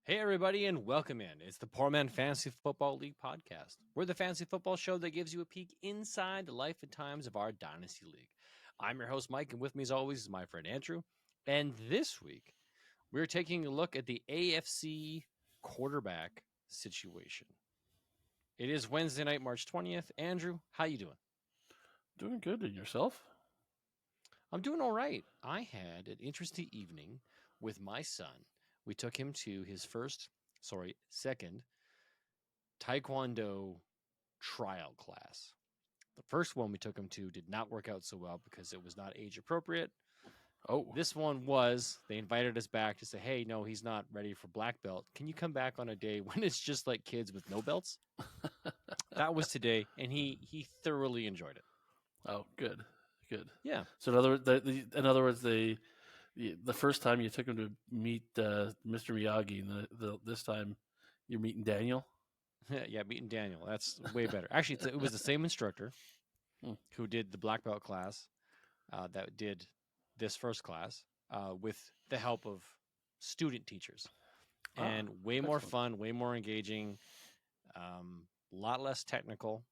Hey, everybody, and welcome in. It's the Poor Man Fantasy Football League podcast. We're the fantasy football show that gives you a peek inside the life and times of our Dynasty League. I'm your host, Mike, and with me, as always, is my friend Andrew. And this week, we're taking a look at the AFC quarterback situation. It is Wednesday night, March 20th. Andrew, how you doing? Doing good. And yourself? I'm doing all right. I had an interesting evening with my son. We took him to his second Taekwondo trial class. The first one we took him to did not work out so well because it was not age appropriate. Oh, This one was. They invited us back to say, hey, no, he's not ready for black belt. Can you come back on a day when it's just like kids with no belts? That was today, and he thoroughly enjoyed it. oh, good. Yeah. So in other words, the first time you took him to meet Mr. Miyagi, and this time you're meeting Daniel. Yeah, meeting Daniel. That's way better. Actually, it was the same instructor who did the black belt class that did this first class with the help of student teachers. And way more fun, way more engaging, a lot less technical.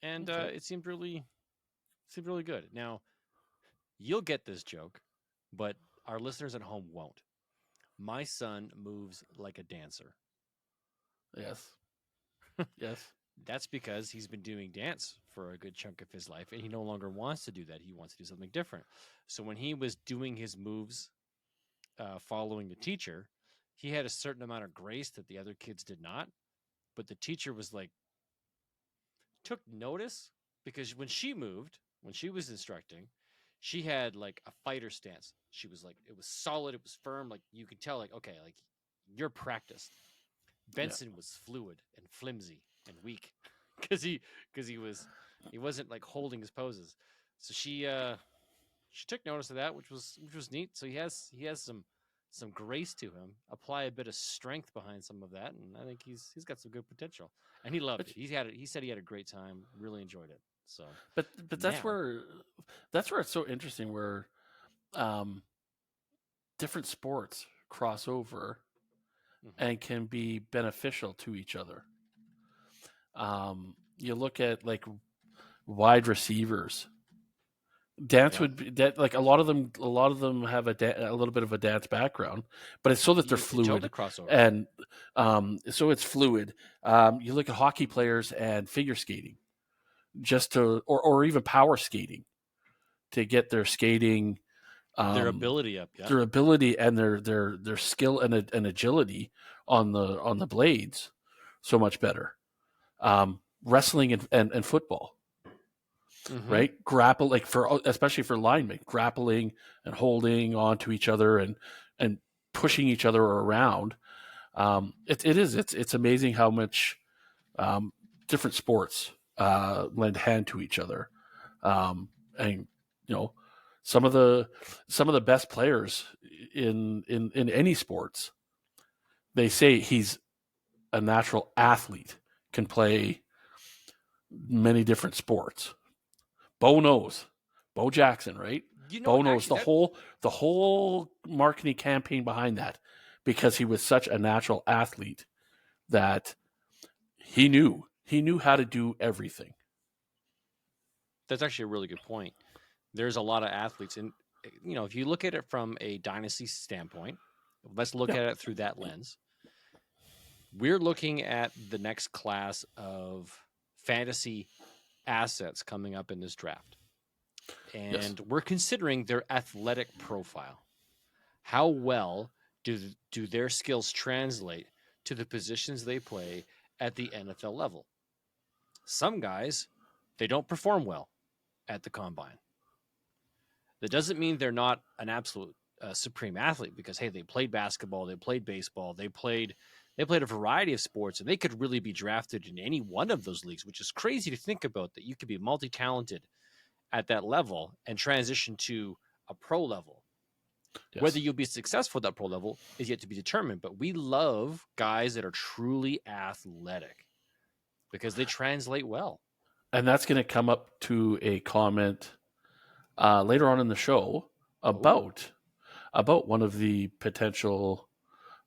And it seemed really good. Now, you'll get this joke, but our listeners at home won't. My son moves like a dancer. Yes. Yes. That's because he's been doing dance for a good chunk of his life, and he no longer wants to do that. He wants to do something different. So when he was doing his moves following the teacher, he had a certain amount of grace that the other kids did not. But the teacher was like, took notice because when she moved, when she was instructing, she had like a fighter stance. She was like, it was solid, it was firm. Like you could tell, like, okay, like you're practiced. Benson was fluid and flimsy and weak because he wasn't like holding his poses. So she took notice of that, which was neat. So he has some grace to him. Apply a bit of strength behind some of that, and I think he's got some good potential. And he loved it. He said he had a great time. Really enjoyed it. So, but that's where it's so interesting where different sports cross over and can be beneficial to each other. You look at like wide receivers. Dance would be that like a lot of them have a little bit of a dance background, but it's so that they're fluid crossover. And so it's fluid. You look at hockey players and figure skating, just to or even power skating to get their skating, their ability up, their ability and their skill and agility on the blades so much better. Wrestling and football. Right, grapple like especially for linemen, grappling and holding onto each other and pushing each other around. It's amazing how much different sports lend hand to each other, and you know some of the best players in any sports. They say he's a natural athlete, can play many different sports. Bo Jackson, right? Bo knows the whole marketing campaign behind that because he was such a natural athlete that he knew how to do everything. That's actually a really good point. There's a lot of athletes, and if you look at it from a dynasty standpoint, let's look at it through that lens. We're looking at the next class of fantasy assets coming up in this draft. And we're considering their athletic profile. How well do their skills translate to the positions they play at the NFL level? Some guys, they don't perform well at the combine. That doesn't mean they're not an absolute supreme athlete because, hey, they played basketball, they played baseball, they played a variety of sports, and they could really be drafted in any one of those leagues, which is crazy to think about, that you could be multi-talented at that level and transition to a pro level. Yes. Whether you'll be successful at that pro level is yet to be determined, but we love guys that are truly athletic because they translate well. And that's going to come up to a comment later on in the show about one of the potential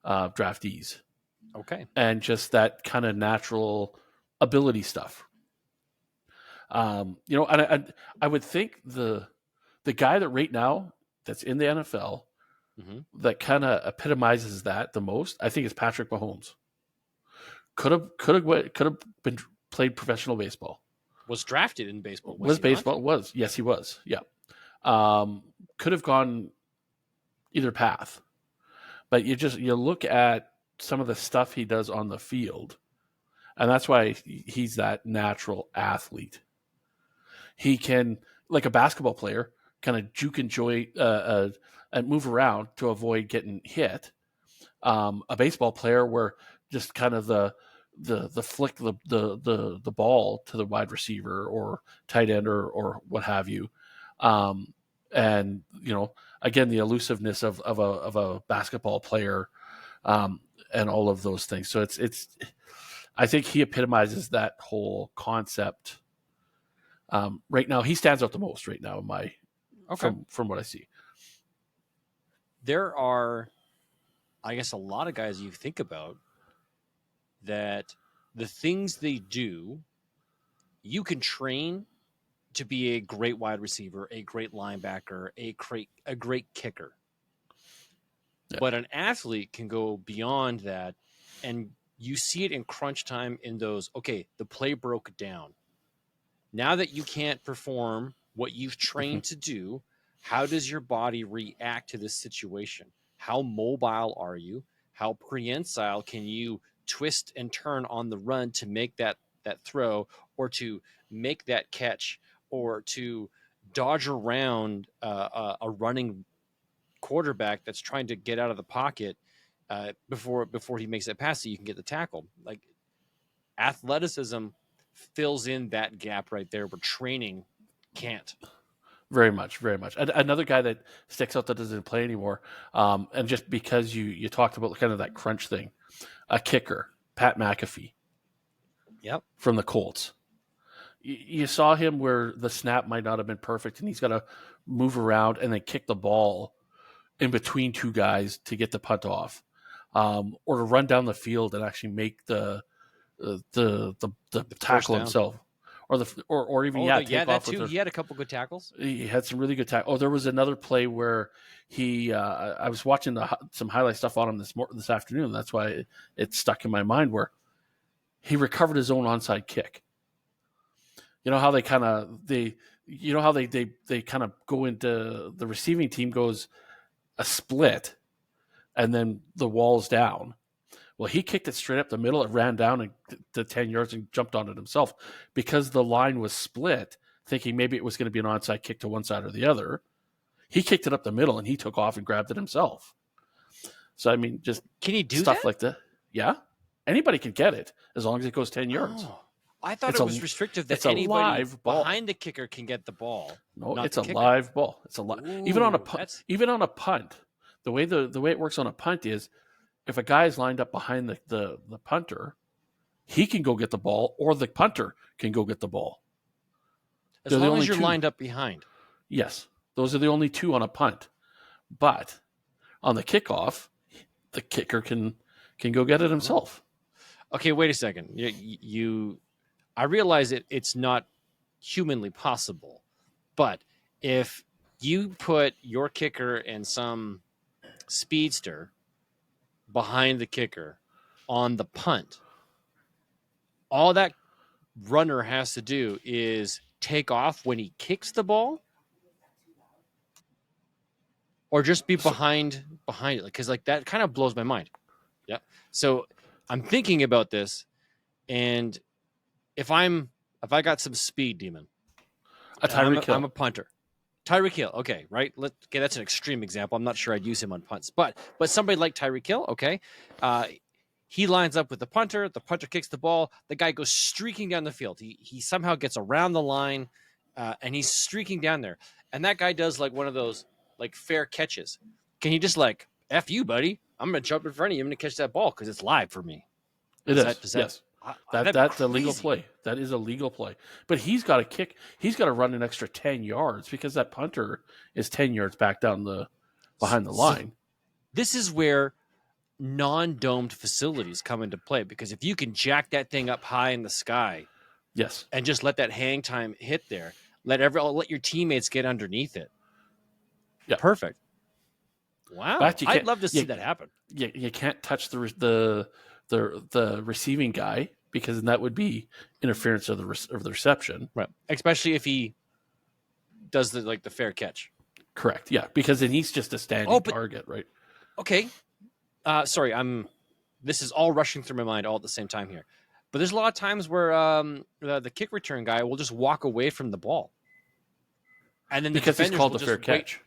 draftees, Okay. and just that kind of natural ability stuff. And I would think the guy that right now that's in the NFL that kind of epitomizes that the most, I think, is Patrick Mahomes. Could have been played professional baseball. Was drafted in baseball. Was baseball? Not? Was, yes, he was. Yeah. Could have gone either path, but you look at some of the stuff he does on the field, and that's why he's that natural athlete. He can, like a basketball player, kind of juke and and move around to avoid getting hit. A baseball player where just kind of the flick the ball to the wide receiver or tight end or what have you, and again the elusiveness of a basketball player, and all of those things. So it's I think he epitomizes that whole concept. Right now, he stands out the most. Right now, from what I see, there are, I guess, a lot of guys you think about that the things they do, you can train to be a great wide receiver, a great linebacker, a great kicker. Yeah. But an athlete can go beyond that, and you see it in crunch time in those, okay, the play broke down. Now that you can't perform what you've trained to do, how does your body react to this situation? How mobile are you? How prehensile can you twist and turn on the run to make that throw, or to make that catch, or to dodge around a running quarterback that's trying to get out of the pocket before he makes that pass so you can get the tackle? Like, athleticism fills in that gap right there where training can't. Very much. Another guy that sticks out that doesn't play anymore, and just because you talked about kind of that crunch thing, a kicker, Pat McAfee. Yep. From the Colts. You saw him where the snap might not have been perfect, and he's got to move around and then kick the ball in between two guys to get the punt off, or to run down the field and actually make the tackle himself, or even take off too. He had a couple good tackles. He had some really good tackles. Oh, there was another play where he. I was watching some highlight stuff on him this afternoon. That's why it stuck in my mind, where he recovered his own onside kick. You know how they kind of go into the receiving team goes a split, and then the wall's down. Well, he kicked it straight up the middle. It ran down to 10 yards and jumped on it himself because the line was split, thinking maybe it was going to be an onside kick to one side or the other. He kicked it up the middle, and he took off and grabbed it himself. So, I mean, just can he do stuff that? like that? Yeah. Anybody can get it as long as it goes 10 yards. Oh, I thought it was restrictive that anybody behind the kicker can get the ball. No, it's a live ball. It's a even on a punt. Even on a punt, the way it works on a punt is, if a guy is lined up behind the punter, he can go get the ball, or the punter can go get the ball. As long as you're lined up behind. Yes, those are the only two on a punt. But on the kickoff, the kicker can go get it himself. Okay, wait a second. I realize it's not humanly possible, but if you put your kicker and some speedster behind the kicker on the punt, all that runner has to do is take off when he kicks the ball, or just be behind it, because like that kind of blows my mind. Yeah. So I'm thinking about this, and if I got some speed, Demon, I'm a punter. Tyreek Hill, okay, right? Okay, that's an extreme example. I'm not sure I'd use him on punts, but somebody like Tyreek Hill, okay, he lines up with the punter kicks the ball, the guy goes streaking down the field. He somehow gets around the line, and he's streaking down there, and that guy does like one of those like fair catches. Can he just like, F you, buddy, I'm going to jump in front of you, I'm going to catch that ball because it's live for me? Yes. That's a legal play. That is a legal play. But he's got to kick. He's got to run an extra 10 yards because that punter is 10 yards back down behind the line. This is where non-domed facilities come into play, because if you can jack that thing up high in the sky Yes. and just let that hang time hit there, let your teammates get underneath it. Yeah. Perfect. Wow. But I'd love to see that happen. You can't touch the receiving guy, because that would be interference of the reception. Right. Especially if he does the fair catch. Correct. Yeah, because then he's just a standing target, right? Okay. Sorry, this is all rushing through my mind all at the same time here. But there's a lot of times where the kick return guy will just walk away from the ball. And then because he's called the fair catch.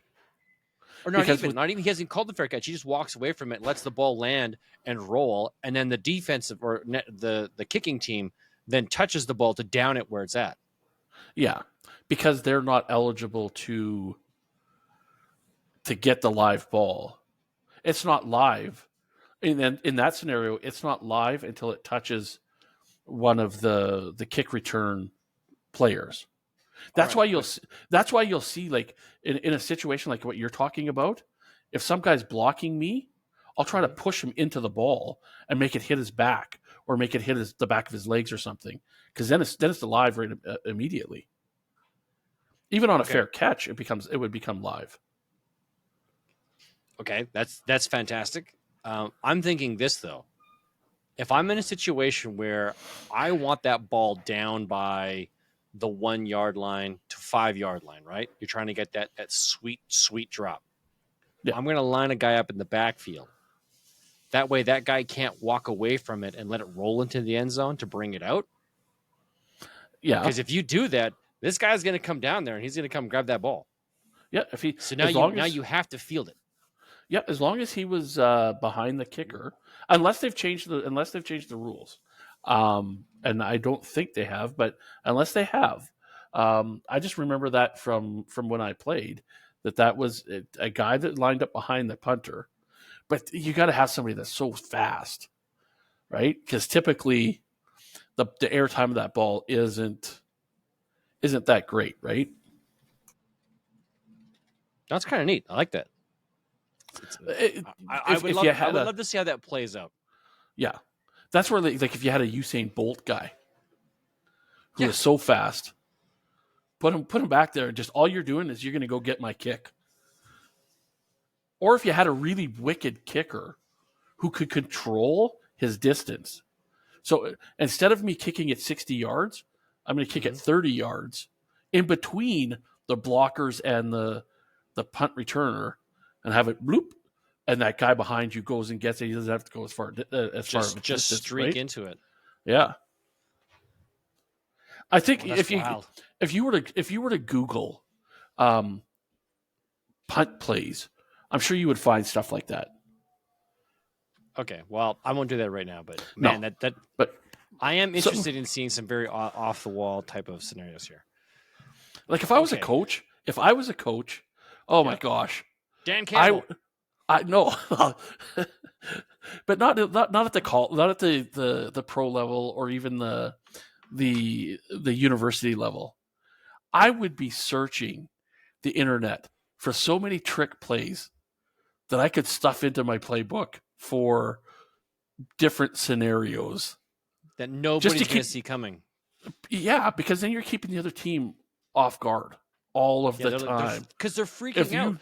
Or not even. He hasn't called the fair catch. He just walks away from it, lets the ball land and roll, and then the defensive or the kicking team then touches the ball to down it where it's at. Yeah, because they're not eligible to get the live ball. It's not live. In that scenario, it's not live until it touches one of the kick return players. That's why you'll see like in a situation like what you're talking about, if some guy's blocking me, I'll try to push him into the ball and make it hit his back or make it hit the back of his legs or something, because then it's live right immediately. Even on a fair catch, it would become live. Okay, that's fantastic. I'm thinking this though. If I'm in a situation where I want that ball down by the 1 yard line to 5 yard line, right? You're trying to get that sweet drop. Yeah. I'm going to line a guy up in the backfield. That way, that guy can't walk away from it and let it roll into the end zone to bring it out. Yeah, because if you do that, this guy's going to come down there and he's going to come grab that ball. Yeah, now you have to field it. Yeah, as long as he was behind the kicker, unless they've changed the rules, and I don't think they have, but unless they have, I just remember that from when I played, that was a guy that lined up behind the punter, but you got to have somebody that's so fast, right? Because typically, the air time of that ball isn't that great, right? That's kind of neat. I like that. I would love to see how that plays out. Yeah, that's where like if you had a Usain Bolt guy who is so fast, put him back there, and just all you're doing is you're going to go get my kick. Or if you had a really wicked kicker who could control his distance, so instead of me kicking it 60 yards, I'm going to kick it 30 yards in between the blockers and the punt returner, and have it bloop, and that guy behind you goes and gets it. He doesn't have to go as far just distance, streak right? into it. Yeah, I think if you were to Google punt plays, I'm sure you would find stuff like that. Okay, well, I won't do that right now, but man, but I am interested in seeing some very off the wall type of scenarios here. Like if I was a coach, oh my gosh, Dan Campbell. I know, but not at the pro level or even the university level. I would be searching the internet for so many trick plays that I could stuff into my playbook for different scenarios that nobody's going to see coming. Yeah, because then you're keeping the other team off guard all of the time because they're freaking out.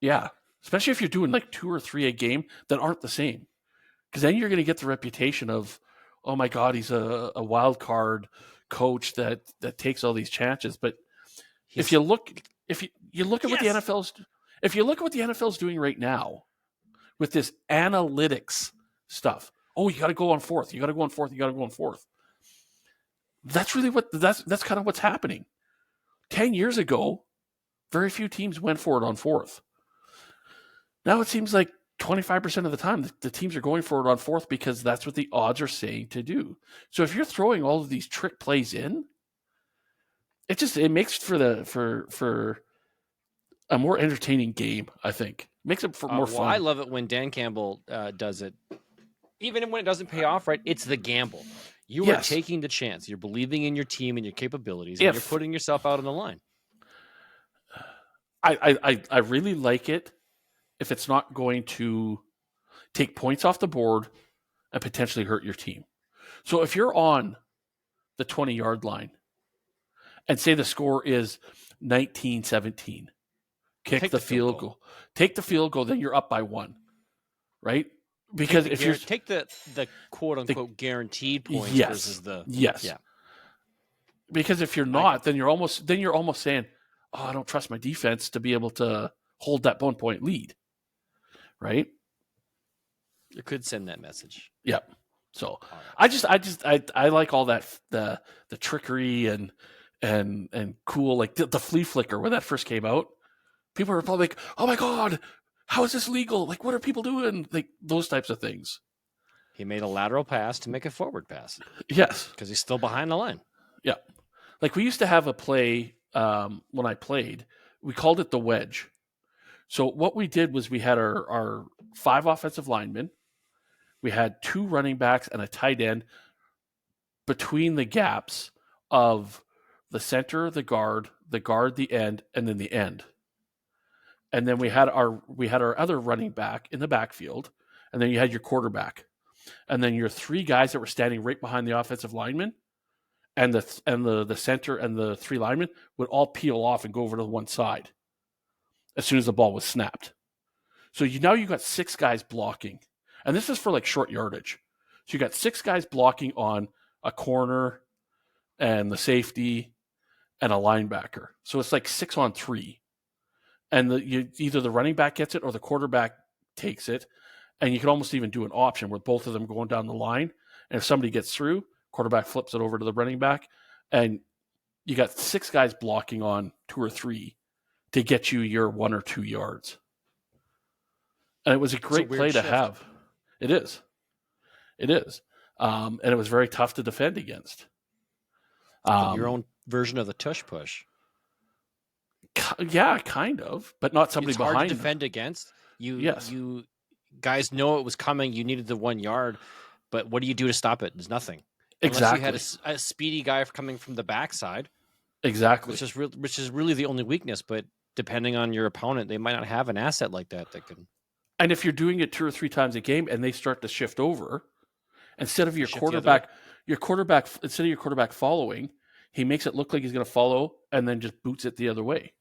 Yeah, especially if you're doing like 2 or 3 a game that aren't the same, because then you're going to get the reputation of, oh my God, he's a wild card coach that takes all these chances. But if you look at what the NFL's doing right now with this analytics stuff, oh, you got to go on fourth, you got to go on fourth. That's really that's kind of what's happening. 10 years ago, very few teams went for it on fourth. Now it seems like 25% of the time the teams are going for it on fourth because that's what the odds are saying to do. So if you're throwing all of these trick plays in, it makes for a more entertaining game, I think. It makes it more fun. I love it when Dan Campbell does it. Even when it doesn't pay off, right? It's the gamble. You are taking the chance. You're believing in your team and your capabilities, and you're putting yourself out on the line. I really like it if it's not going to take points off the board, and potentially hurt your team. So if you're on the 20-yard line and say the score is 19-17, kick the field goal. Take the field goal, then you're up by 1, right? Because if you're take the quote unquote guaranteed points versus the because if you're not, then you're almost saying, oh, I don't trust my defense to be able to hold that 1 point lead, right? You could send that message. Yep. So I like all that the trickery and cool, like the flea flicker when that first came out. People were probably like, oh my God, how is this legal? Like, what are people doing? Like those types of things. He made a lateral pass to make a forward pass. Yes. Because he's still behind the line. Yeah. Like we used to have a play when I played, we called it the wedge. So what we did was we had our 5 offensive linemen. We had 2 running backs and a tight end between the gaps of the center, the guard, the end, and then the end. And then we had our other running back in the backfield, and then you had your quarterback. And then your 3 guys that were standing right behind the offensive lineman and the center and the 3 linemen would all peel off and go over to one side as soon as the ball was snapped. So now you got 6 guys blocking. And this is for like short yardage. So you got 6 guys blocking on a corner and the safety and a linebacker. So it's like 6 on 3. And either the running back gets it or the quarterback takes it. And you can almost even do an option with both of them going down the line. And if somebody gets through, quarterback flips it over to the running back. And you got 6 guys blocking on 2 or 3 to get you your 1 or 2 yards. And it was a great play to have. It is. And it was very tough to defend against. Your own version of the tush push. Yeah, kind of, but not somebody behind. It's hard to defend against. You guys know it was coming. You needed the 1 yard, but what do you do to stop it? There's nothing. Exactly. Unless you had a speedy guy coming from the backside. Exactly. Which is really the only weakness, but depending on your opponent, they might not have an asset like that can. And if you're doing it 2 or 3 times a game and they start to shift over, instead of your quarterback following, he makes it look like he's going to follow and then just boots it the other way.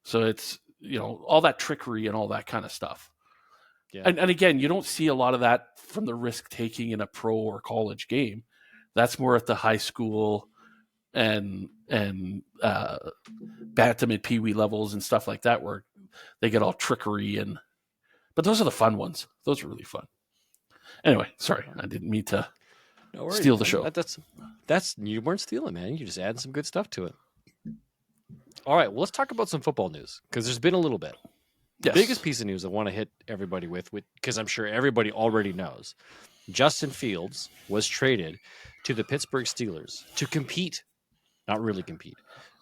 So it's, all that trickery and all that kind of stuff. Yeah. And again, you don't see a lot of that from the risk taking in a pro or college game. That's more at the high school and bantam and peewee levels and stuff like that, where they get all trickery but those are the fun ones. Those are really fun. Anyway, sorry, I didn't mean to steal the show. That's you weren't stealing, man. You just added some good stuff to it. All right, well, let's talk about some football news because there's been a little bit. The biggest piece of news I want to hit everybody with because I'm sure everybody already knows. Justin Fields was traded to the Pittsburgh Steelers to compete, not really compete,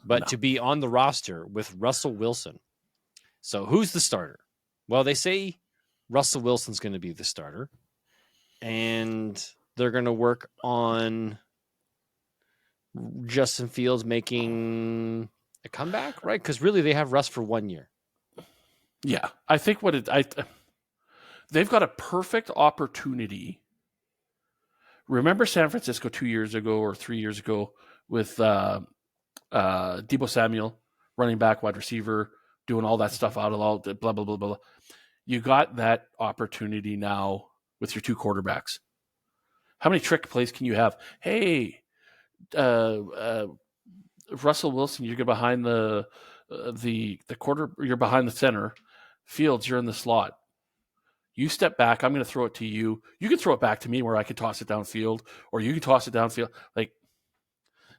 but to be on the roster with Russell Wilson. So who's the starter? Well, they say Russell Wilson's going to be the starter, and they're going to work on Justin Fields making a comeback, right? Because really they have Russ for 1 year. Yeah, I think they've got a perfect opportunity. Remember San Francisco 2 years ago or 3 years ago with Deebo Samuel, running back, wide receiver, doing all that stuff out of all blah, blah, blah, blah. You got that opportunity now with your 2 quarterbacks. How many trick plays can you have? Hey, Russell Wilson, you're behind the quarter, you're behind the center. Fields, you're in the slot. You step back. I'm going to throw it to you. You can throw it back to me where I can toss it downfield, or you can toss it downfield. Like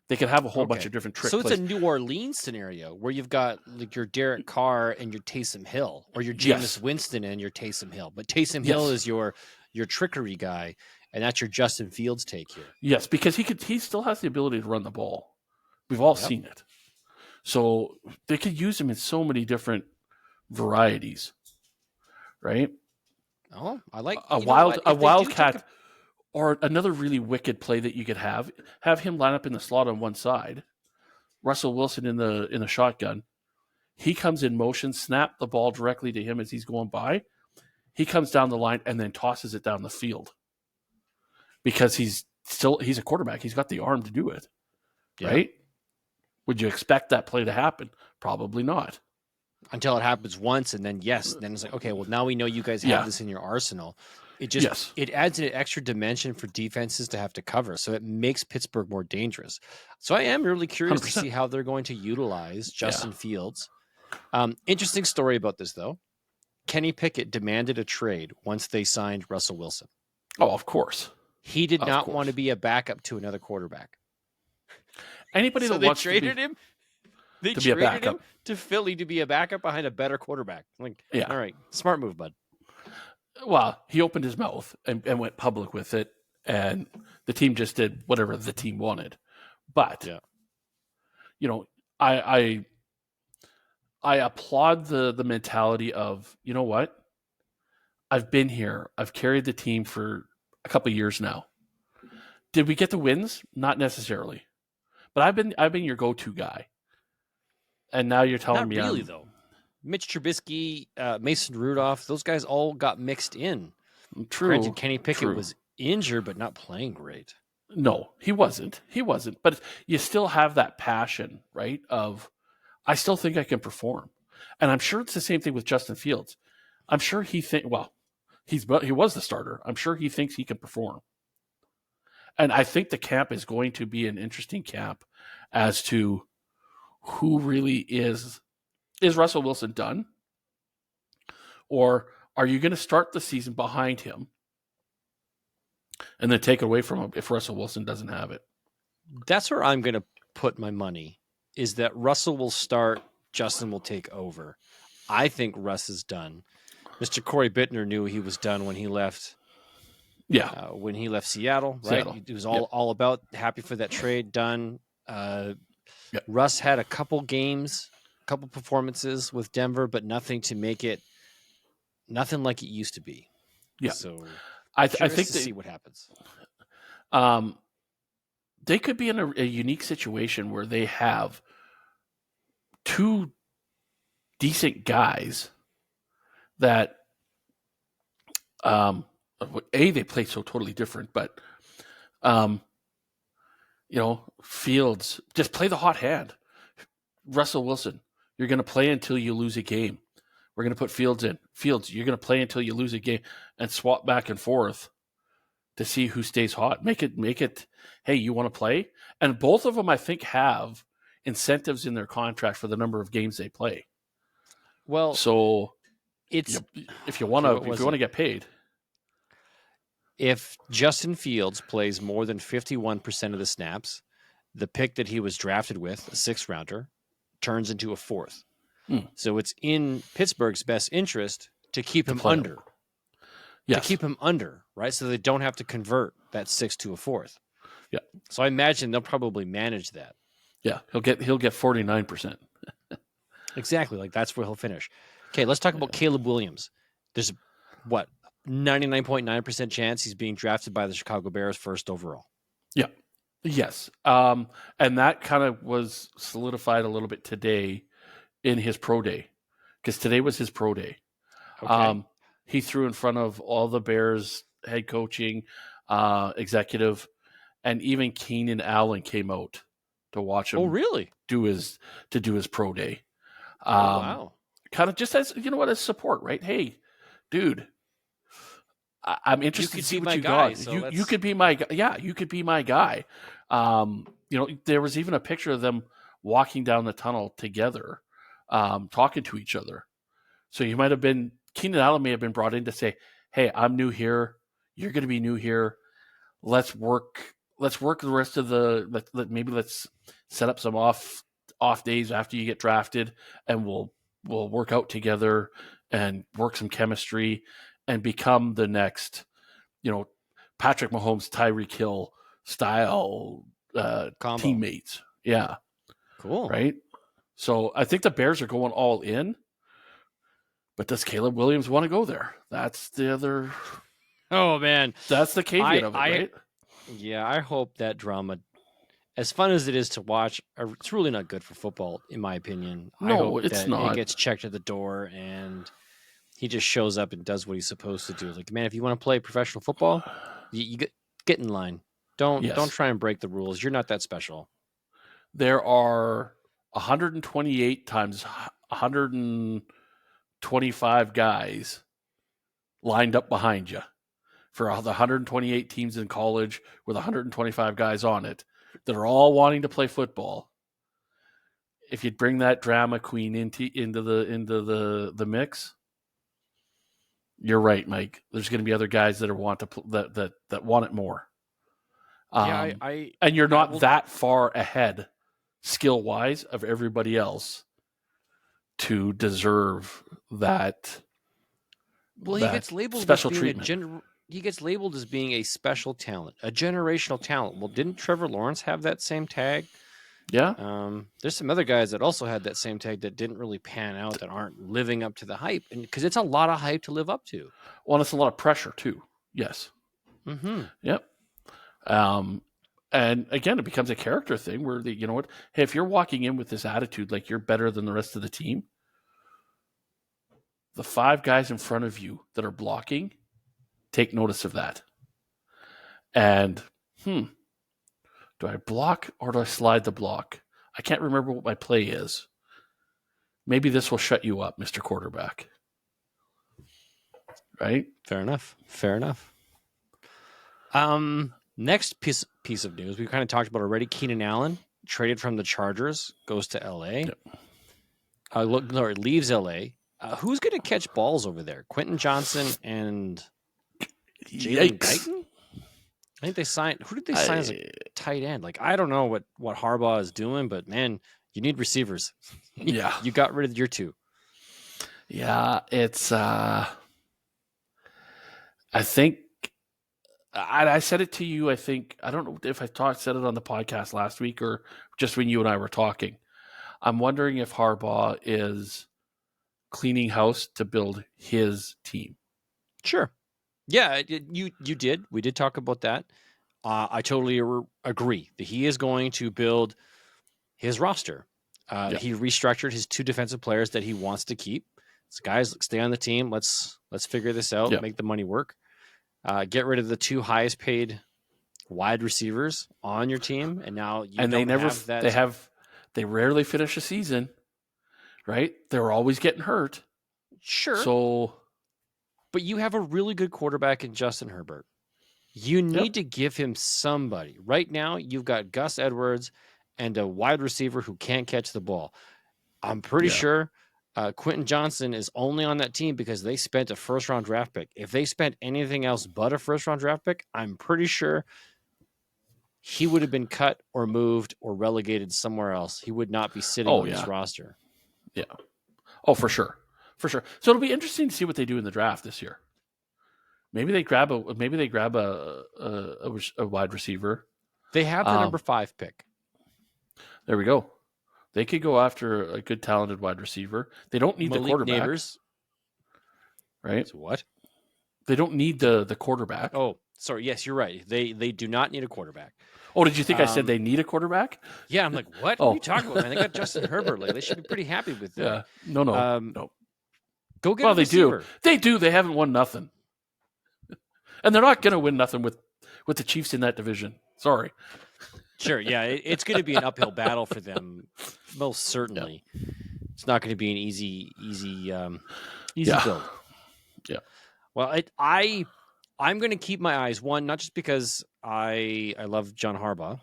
they can have a whole bunch of different trick plays. So it's a New Orleans scenario where you've got like your Derek Carr and your Taysom Hill, or your Jameis Winston and your Taysom Hill. But Taysom Hill is your trickery guy, and that's your Justin Fields take here. Yes, because he still has the ability to run the ball. We've all seen it. So they could use him in so many different varieties, right? Oh, I like a wildcat, or another really wicked play that you could have him line up in the slot on one side, Russell Wilson in the shotgun. He comes in motion, snap the ball directly to him as he's going by. he comes down the line and then tosses it down the field because he's a quarterback. He's got the arm to do it, right? Would you expect that play to happen? Probably not. Until it happens once, and then then it's like, okay, well, now we know you guys have this in your arsenal. It just it adds an extra dimension for defenses to have to cover, so it makes Pittsburgh more dangerous. So I am really curious 100%. To see how they're going to utilize Justin Fields. Interesting story about this, though. Kenny Pickett demanded a trade once they signed Russell Wilson. Oh, of course. He did not want to be a backup to another quarterback. Anybody that wants traded him. They traded him to Philly to be a backup behind a better quarterback. Like, all right, smart move, bud. Well, he opened his mouth and went public with it, and the team just did whatever the team wanted. But, I applaud the mentality of, you know what? I've been here. I've carried the team for a couple of years now. Did we get the wins? Not necessarily. But I've been your go-to guy. And now you're telling me not really, though. Mitch Trubisky, Mason Rudolph, those guys all got mixed in. True. Granted, Kenny Pickett was injured, but not playing great. No, he wasn't. But you still have that passion, right? Of, I still think I can perform. And I'm sure it's the same thing with Justin Fields. I'm sure he was the starter. I'm sure he thinks he can perform. And I think the camp is going to be an interesting camp as to who really is Russell Wilson done? Or are you going to start the season behind him and then take it away from him if Russell Wilson doesn't have it? That's where I'm going to put my money, is that Russell will start, Justin will take over. I think Russ is done. Mr. Corey Bittner knew he was done when he left. Yeah. When he left Seattle, right? It was all about happy for that trade done. Russ had a couple games, couple performances with Denver, but nothing to make it like it used to be. Yeah. So I think see what happens. They could be in a unique situation where they have two decent guys that, they play so totally different, but, Fields, just play the hot hand. Russell Wilson, you're going to play until you lose a game. We're going to put Fields in. Fields, you're going to play until you lose a game, and swap back and forth to see who stays hot. Make it, hey, you want to play? And both of them, I think, have incentives in their contract for the number of games they play. Well, so it's if you want to get paid. If Justin Fields plays more than 51% of the snaps, the pick that he was drafted with, a sixth rounder, turns into a fourth. So it's in Pittsburgh's best interest to keep him under. Yes. To keep him under, right? So they don't have to convert that sixth to a fourth. Yeah. So I imagine they'll probably manage that. Yeah, he'll get 49%. Exactly, like that's where he'll finish. Okay, let's talk about Caleb Williams. There's 99.9% chance he's being drafted by the Chicago Bears first overall. Yeah. Yes. And that kind of was solidified a little bit today in his pro day, because today was his pro day. Okay. He threw in front of all the Bears head coaching, executive, and even Keenan Allen came out to watch him. Oh, really? do his pro day. Wow. Kind of just as, as support, right? Hey, dude, I'm interested to see what you got. So you could be my guy. Yeah, you could be my guy. There was even a picture of them walking down the tunnel together, talking to each other. So Keenan Allen may have been brought in to say, hey, I'm new here. You're going to be new here. Let's work the rest of let's set up some off days after you get drafted, and we'll work out together and work some chemistry and become the next, Patrick Mahomes, Tyreek Hill style teammates. Yeah. Cool. Right? So I think the Bears are going all in, but does Caleb Williams want to go there? That's the other. Oh, man. That's the caveat of it, right? Yeah, I hope that drama, as fun as it is to watch, it's really not good for football, in my opinion. No, I hope it's that not. It gets checked at the door and He just shows up and does what he's supposed to do. Like, man, if you want to play professional football, you get in line. Don't try and break the rules. You're not that special. There are 128 times 125 guys lined up behind you for the 128 teams in college with 125 guys on it that are all wanting to play football. If you bring that drama queen into the mix, you're right, Mike. There's going to be other guys that want it more. And you're not that far ahead, skill wise, of everybody else to deserve that. Well, he gets labeled special treatment. He gets labeled as being a special talent, a generational talent. Well, didn't Trevor Lawrence have that same tag? Yeah. There's some other guys that also had that same tag that didn't really pan out, that aren't living up to the hype, and because it's a lot of hype to live up to. Well, and it's a lot of pressure too. Yes. Mm-hmm. Yep. And again, it becomes a character thing where you know what? Hey, if you're walking in with this attitude like you're better than the rest of the team, the 5 guys in front of you that are blocking, take notice of that. And do I block or do I slide the block? I can't remember what my play is. Maybe this will shut you up, Mr. Quarterback. Right? Fair enough. Next piece of news we kind of talked about already. Keenan Allen traded from the Chargers, goes to LA. Yep. Leaves LA. Who's going to catch balls over there? Quentin Johnson and Jalen Guyton? I think they signed. Who did they sign as a tight end? Like, I don't know what Harbaugh is doing, but man, you need receivers. Yeah, you got rid of your 2. Yeah, it's. I think I said it to you. I think I don't know if I said it on the podcast last week or just when you and I were talking. I'm wondering if Harbaugh is cleaning house to build his team. Sure. Yeah, you did. We did talk about that. I totally agree that he is going to build his roster. Yep. He restructured his 2 defensive players that he wants to keep. So guys, stay on the team. Let's figure this out. Yep. Make the money work. Get rid of the 2 highest paid wide receivers on your team, and now they rarely finish a season, right? They're always getting hurt. Sure. So. But you have a really good quarterback in Justin Herbert. You need to give him somebody. Right now, you've got Gus Edwards and a wide receiver who can't catch the ball. I'm pretty sure Quentin Johnson is only on that team because they spent a first-round draft pick. If they spent anything else but a first-round draft pick, I'm pretty sure he would have been cut or moved or relegated somewhere else. He would not be sitting on this roster. Yeah. Oh, for sure. For sure. So it'll be interesting to see what they do in the draft this year. Maybe they grab a wide receiver. They have the number 5 pick. There we go. They could go after a good, talented wide receiver. They don't need the quarterback. Neighbors. Right? So what? They don't need the quarterback. Oh, sorry. Yes, you're right. They do not need a quarterback. Oh, did you think I said they need a quarterback? Yeah, I'm like, what are you talking about, man? They got Justin Herbert. Like, they should be pretty happy with that. Yeah. No. Go get a receiver. They do. They haven't won nothing. And they're not going to win nothing with the Chiefs in that division. Sorry. Sure, yeah. It's going to be an uphill battle for them, most certainly. Yeah. It's not going to be an easy build. Yeah. Well, I'm going to keep my eyes, one, not just because I love John Harbaugh,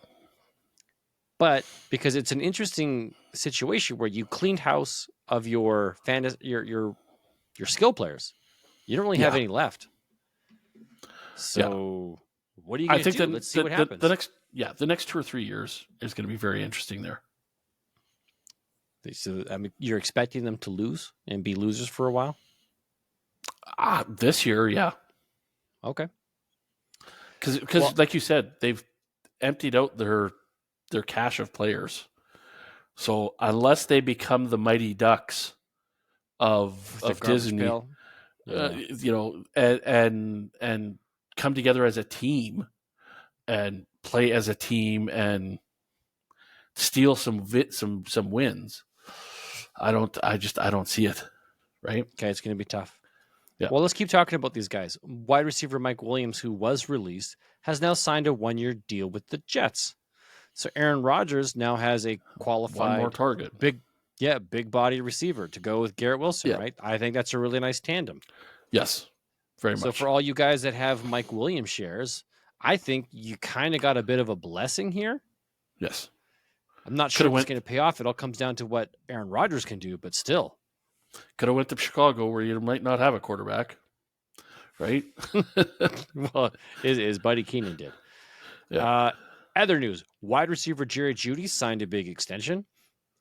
but because it's an interesting situation where you cleaned house of your skill players. You don't really have any left. So what are you going to do? Let's see what happens. The next 2 or 3 years is going to be very interesting there. So, I mean, you're expecting them to lose and be losers for a while? This year, yeah. Okay. Because like you said, they've emptied out their cache of players. So unless they become the Mighty Ducks of Disney, and come together as a team and play as a team and steal some wins, I don't see it. Right? Okay, it's going to be tough. Yeah. Well, let's keep talking about these guys. Wide receiver Mike Williams, who was released, has now signed a 1-year deal with the Jets. So Aaron Rodgers now has a qualified One more target. big body receiver to go with Garrett Wilson, right? I think that's a really nice tandem. Yes, very much. So for all you guys that have Mike Williams shares, I think you kind of got a bit of a blessing here. Yes. I'm not sure if it's going to pay off. It all comes down to what Aaron Rodgers can do, but still. Could have went to Chicago where you might not have a quarterback, right? Well, his buddy Keenan did. Yeah. Other news, wide receiver Jerry Jeudy signed a big extension.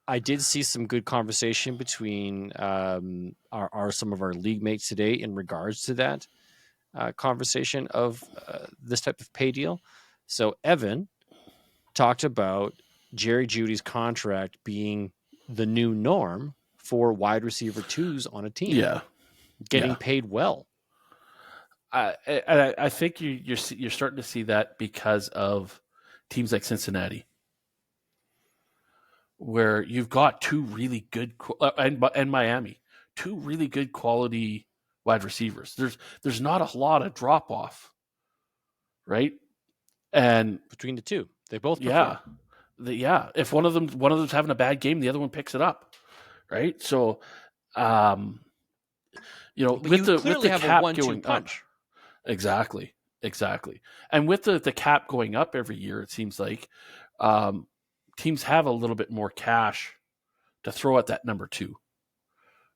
I did see some good conversation between some of our league mates today in regards to that conversation of this type of pay deal. So Evan talked about Jerry Jeudy's contract being the new norm for wide receiver twos on a team. Yeah. Getting paid well. I think you're starting to see that because of teams like Cincinnati, where you've got two really good and Miami, two really good quality wide receivers. There's not a lot of drop off, right? And between the two, they both perform. If one of them's having a bad game, the other one picks it up, right? So, with the cap going punch. Up, exactly, and with the cap going up every year, it seems like teams have a little bit more cash to throw at that number two,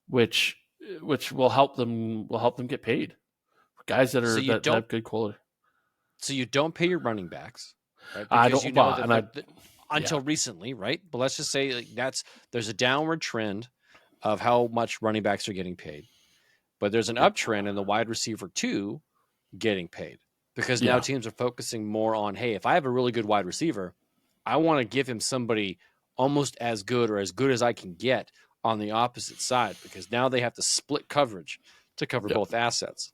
which will help them get paid. Guys that are that have good quality. So you don't pay your running backs, right? Because until recently, right? But let's just say there's a downward trend of how much running backs are getting paid, but there's an uptrend in the wide receiver two getting paid because now teams are focusing more on, hey, if I have a really good wide receiver, I want to give him somebody almost as good or as good as I can get on the opposite side because now they have to split coverage to cover both assets,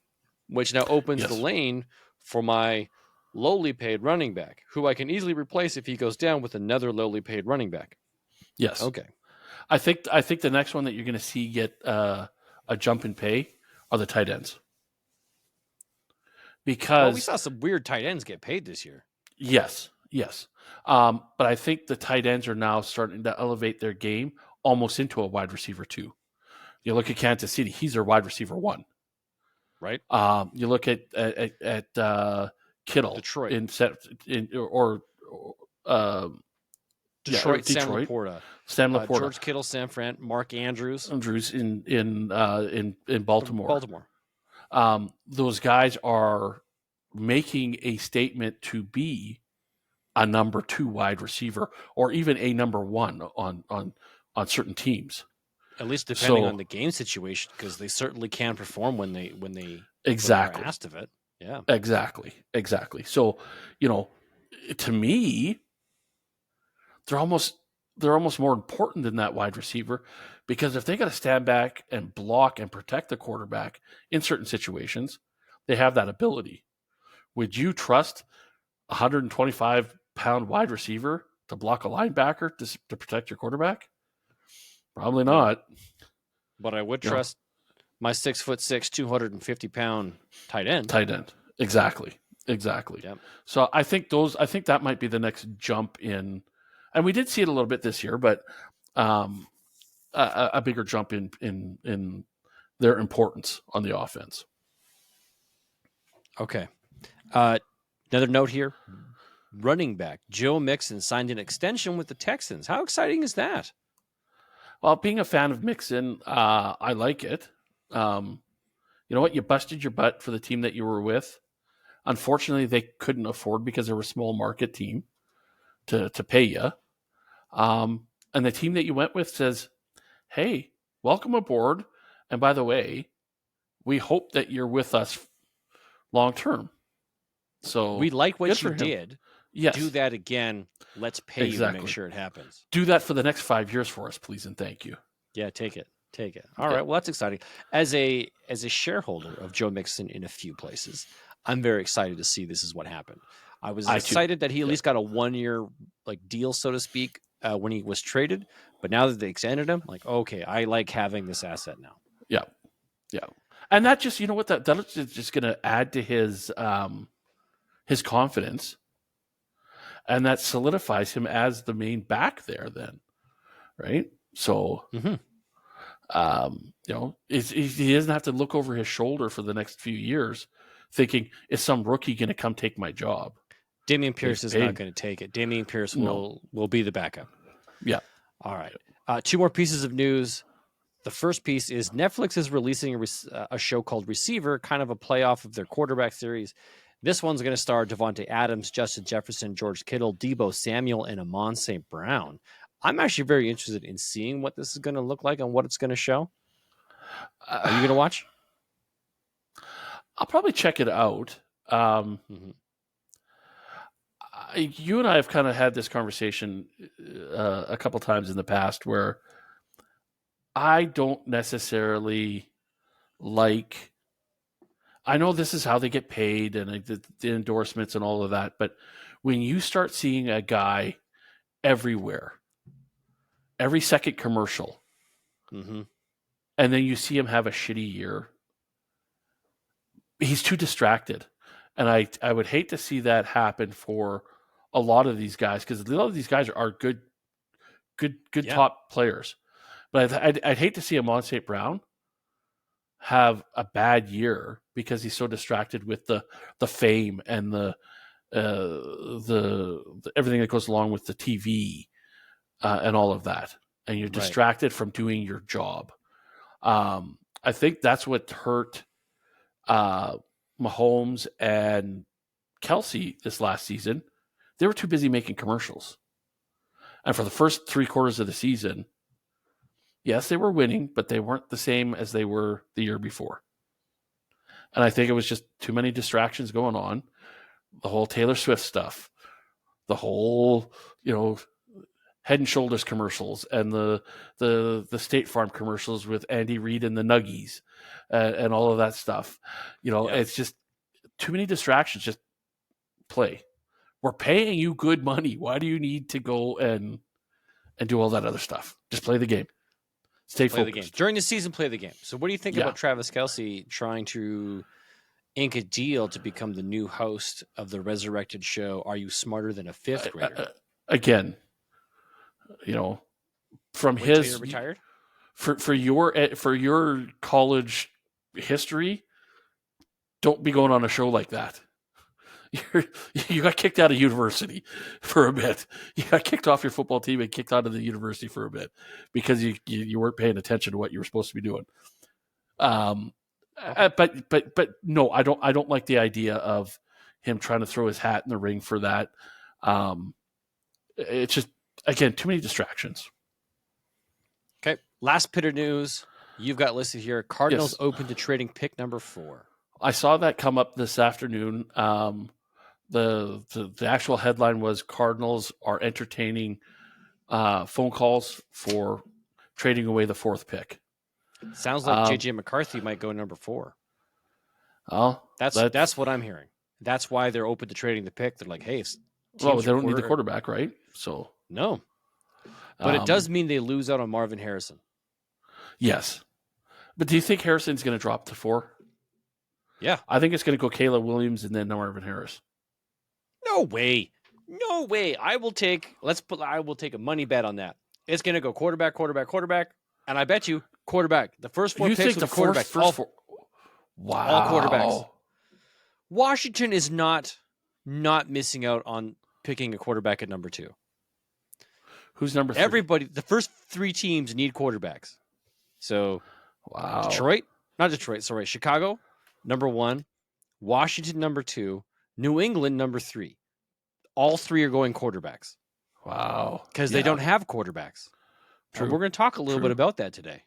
which now opens the lane for my lowly paid running back, who I can easily replace if he goes down with another lowly paid running back. Yes. Okay. I think the next one that you're going to see get a jump in pay are the tight ends. Because we saw some weird tight ends get paid this year. Yes. But I think the tight ends are now starting to elevate their game almost into a wide receiver two. You look at Kansas City; he's their wide receiver one. Right. You look at Kittle, Detroit, Detroit, Sam Laporta, George Kittle, Sam Fran, Mark Andrews in Baltimore. Those guys are making a statement to be a number two wide receiver or even a number one on certain teams. At least depending on the game situation, because they certainly can perform when they exactly are asked of it. Yeah, exactly. So, to me, they're almost more important than that wide receiver because if they got to stand back and block and protect the quarterback in certain situations, they have that ability. Would you trust a 125-pound wide receiver to block a linebacker to protect your quarterback? Probably not. But I would trust my 6'6", 250-pound tight end. Exactly. Yep. So I think that might be the next jump in, and we did see it a little bit this year, but a bigger jump in their importance on the offense. Okay. Another note here. Running back Joe Mixon signed an extension with the Texans. How exciting is that? Well, being a fan of Mixon, I like it. You know what? You busted your butt for the team that you were with. Unfortunately, they couldn't afford because they were a small market team to pay you. And the team that you went with says, hey, welcome aboard. And by the way, we hope that you're with us long term. So we like what you did. Yes. Do that again. Let's pay you to make sure it happens. Do that for the next 5 years for us, please, and thank you. Yeah, take it. All right. Well, that's exciting. As a shareholder of Joe Mixon in a few places, I'm very excited to see this is what happened. I was excited that he at least got a 1-year deal, so to speak, when he was traded. But now that they extended him, okay, I like having this asset now. Yeah. And that just, you know what, that's just going to add to his confidence, and that solidifies him as the main back there then, right? So, Mm-hmm. you know, he doesn't have to look over his shoulder for the next few years thinking, is some rookie going to come take my job? Damian Pierce is not going to take it. Damian Pierce will be the backup. Yeah. All right. 2 more pieces of news. The first piece is Netflix is releasing a show called Receiver, kind of a playoff of their quarterback series. This one's going to star Devontae Adams, Justin Jefferson, George Kittle, Deebo Samuel, and Amon St. Brown. I'm actually very interested in seeing what this is going to look like and what it's going to show. Are you going to watch? I'll probably check it out. You and I have kind of had this conversation a couple times in the past where I don't necessarily like. I know this is how they get paid and the endorsements and all of that, but when you start seeing a guy everywhere, every second commercial, and then you see him have a shitty year, he's too distracted. And I would hate to see that happen for a lot of these guys, because a lot of these guys are good top players. But I'd hate to see Amon St. Brown have a bad year because he's so distracted with the fame and the everything that goes along with the TV and all of that, and you're distracted from doing your job. I think that's what hurt Mahomes and Kelsey this last season. They were too busy making commercials, and for the first 3 quarters of the season, yes, they were winning, but they weren't the same as they were the year before. And I think it was just too many distractions going on. The whole Taylor Swift stuff, the whole, you know, Head and Shoulders commercials, and the State Farm commercials with Andy Reid and the Nuggies, and all of that stuff. You know, It's just too many distractions. Just play. We're paying you good money. Why do you need to go and do all that other stuff? Just play the game. Stay focused. The game. During the season, play the game. So what do you think about Travis Kelce trying to ink a deal to become the new host of the resurrected show, Are You Smarter Than a Fifth Grader? Again, you know, from Wait his... You're retired? For your college history, don't be going on a show like that. You got kicked out of university for a bit. You got kicked off your football team and kicked out of the university for a bit because you weren't paying attention to what you were supposed to be doing. But no, I don't like the idea of him trying to throw his hat in the ring for that. It's just, again, too many distractions. Okay, last bit of news you've got listed here. Cardinals open to trading pick number 4. I saw that come up this afternoon. The actual headline was Cardinals are entertaining phone calls for trading away the 4th pick. Sounds like JJ McCarthy might go number 4. Oh, that's what I'm hearing. That's why they're open to trading the pick. They're like, hey, they don't need the quarterback, right? So no, but it does mean they lose out on Marvin Harrison. Yes, but do you think Harrison's going to drop to 4? Yeah, I think it's going to go Caleb Williams and then Marvin Harris. No way. I will take a money bet on that. It's going to go quarterback, and I bet you quarterback. The first 4 picks with the quarterback. Wow. All quarterbacks. Washington is not missing out on picking a quarterback at number 2. Who's number 3? Everybody, the first 3 teams need quarterbacks. So, wow. Chicago, number 1, Washington, number 2, New England, number 3. All 3 are going quarterbacks. Wow. Because they don't have quarterbacks. True. And we're going to talk a little bit about that today.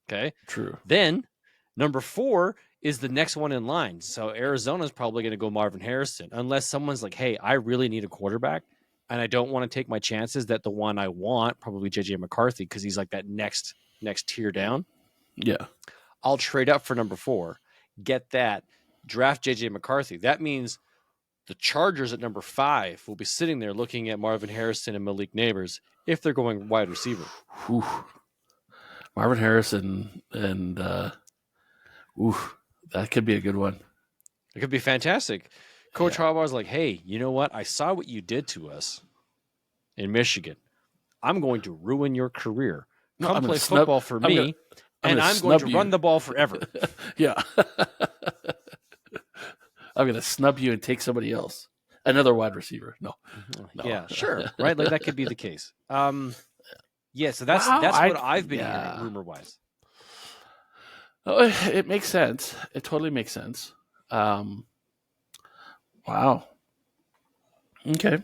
Okay? True. Then, number 4 is the next one in line. So Arizona's probably going to go Marvin Harrison, unless someone's like, hey, I really need a quarterback, and I don't want to take my chances that the one I want, probably JJ McCarthy, because he's like that next tier down. Yeah. I'll trade up for number 4, get that, draft JJ McCarthy. That means the Chargers at number 5 will be sitting there looking at Marvin Harrison and Malik Neighbors if they're going wide receiver. Whew. Marvin Harrison and Ooh, that could be a good one. It could be fantastic. Coach Harbaugh's like, hey, you know what? I saw what you did to us in Michigan. I'm going to ruin your career. No, Come I'm play gonna snub. football for I'm me, gonna, and I'm going to snub you. run the ball forever. Yeah. I'm going to snub you and take somebody else. Another wide receiver. No. Yeah, sure. Right? Like that could be the case. Yeah, so that's Wow, what I've been hearing rumor-wise. Oh, it makes sense. It totally makes sense. Wow. Okay.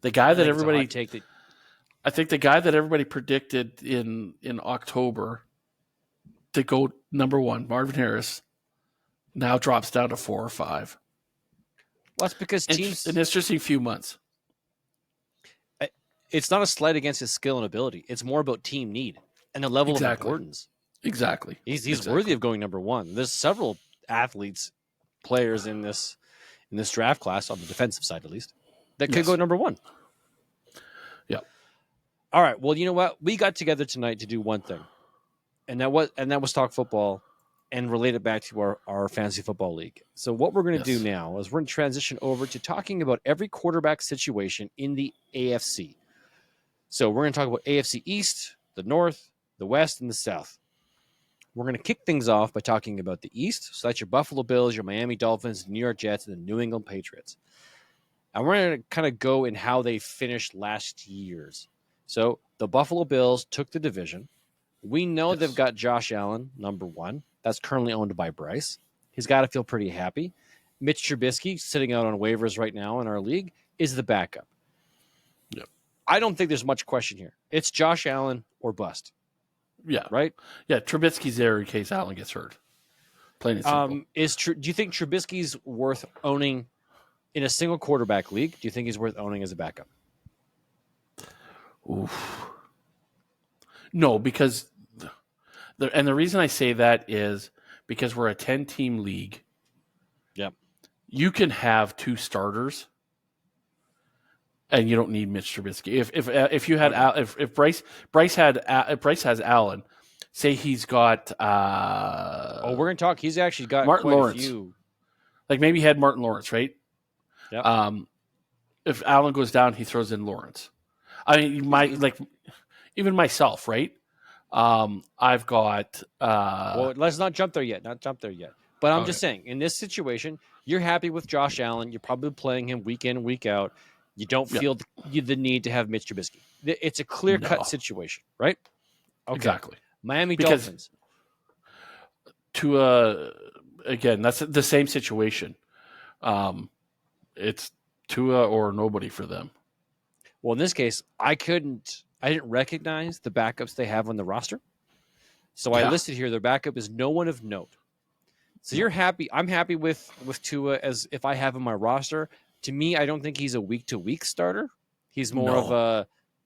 The guy that everybody I think the guy that everybody predicted in October to go number 1, Marvin Harris, now drops down to 4 or 5. Well, that's because teams an interesting few months. It's not a slight against his skill and ability. It's more about team need and the level of importance. Exactly. He's worthy of going number 1. There's several athletes, players in this draft class on the defensive side at least that could go number 1. Yeah. All right. Well, you know what? We got together tonight to do one thing, and that was talk football and relate it back to our fantasy football league. So what we're going to do now is we're going to transition over to talking about every quarterback situation in the AFC. So we're going to talk about AFC East, the North, the West, and the South. We're going to kick things off by talking about the East. So that's your Buffalo Bills, your Miami Dolphins, New York Jets, and the New England Patriots. And we're going to kind of go in how they finished last year's. So the Buffalo Bills took the division. We know they've got Josh Allen, number 1. That's currently owned by Bryce. He's got to feel pretty happy. Mitch Trubisky, sitting out on waivers right now in our league, is the backup. Yep. I don't think there's much question here. It's Josh Allen or bust. Yeah. Right? Yeah, Trubisky's there in case Allen gets hurt. Plain and simple. Do you think Trubisky's worth owning in a single quarterback league? Do you think he's worth owning as a backup? Oof. No, because the reason I say that is because we're a 10-team league. Yep. You can have 2 starters, and you don't need Mitch Trubisky. If you had if Bryce has Allen, say he's got we're gonna talk. He's actually got Martin quite Lawrence. A few. Like maybe he had Martin Lawrence, right? Yeah. If Allen goes down, he throws in Lawrence. I mean, you might like even myself, right? I've got. Well, let's not jump there yet. But I'm just saying, in this situation, you're happy with Josh Allen. You're probably playing him week in, week out. You don't feel the need to have Mitch Trubisky. It's a clear-cut situation, right? Okay. Exactly. Miami Dolphins. Again, that's the same situation. It's Tua or nobody for them. Well, in this case, I didn't recognize the backups they have on the roster. So I listed here their backup is no one of note. So you're happy. I'm happy with Tua as if I have him on my roster. To me, I don't think he's a week-to-week starter. He's more of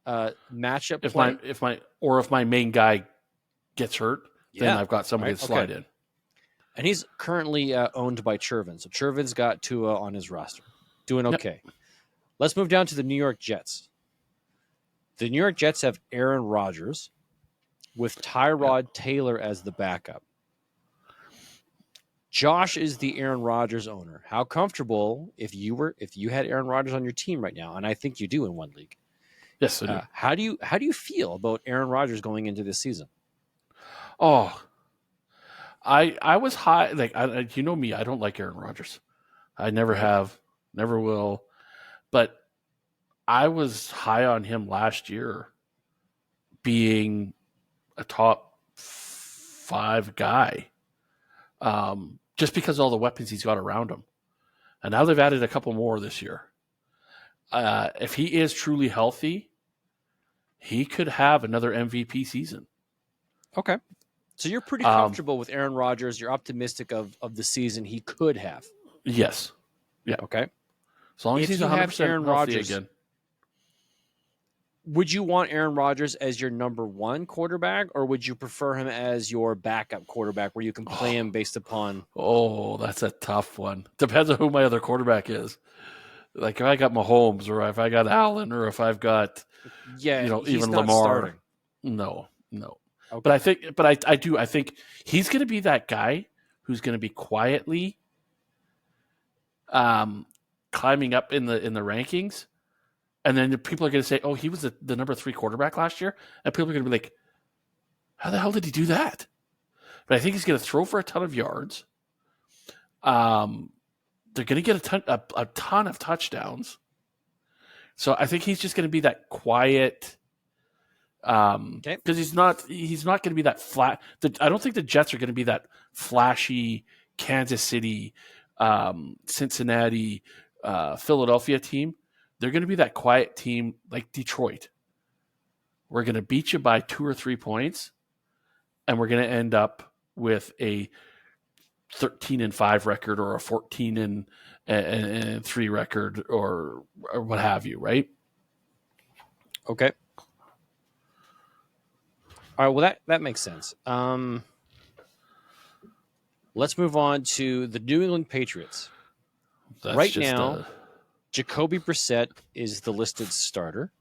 a matchup play. If my main guy gets hurt, then I've got somebody to slide in. And he's currently owned by Chervin. So Chervin's got Tua on his roster. Doing okay. Yep. Let's move down to the New York Jets. The New York Jets have Aaron Rodgers with Tyrod Taylor as the backup. Josh is the Aaron Rodgers owner. How comfortable if you had Aaron Rodgers on your team right now, and I think you do in one league. Yes, I do. How do you feel about Aaron Rodgers going into this season? Oh, I was high. Like you know me, I don't like Aaron Rodgers. I never have, never will. But I was high on him last year, being a top 5 guy. Just because of all the weapons he's got around him. And now they've added a couple more this year. If he is truly healthy, he could have another MVP season. Okay. So you're pretty comfortable with Aaron Rodgers. You're optimistic of the season he could have. Yes. Yeah. Okay. As long as he's 100% Aaron healthy Rodgers again. Would you want Aaron Rodgers as your number 1 quarterback, or would you prefer him as your backup quarterback where you can play him based upon... Oh, that's a tough one. Depends on who my other quarterback is. Like if I got Mahomes or if I got Allen or if I've got even Lamar. Starting. No. Okay. But I think he's going to be that guy who's going to be quietly climbing up in the rankings, and then the people are going to say, "Oh, he was the number 3 quarterback last year," and people are going to be like, "How the hell did he do that?" But I think he's going to throw for a ton of yards. They're going to get a ton of touchdowns. So I think he's just going to be that quiet. Because he's not going to be that flat. I don't think the Jets are going to be that flashy Kansas City, Cincinnati, Philadelphia team. They're going to be that quiet team like Detroit. We're going to beat you by 2 or 3 points, and we're going to end up with a 13-5 record or a 14-3 record or what have you, right? Okay. All right. Well, that makes sense. Let's move on to the New England Patriots. Right now, Jacoby Brissett is the listed starter.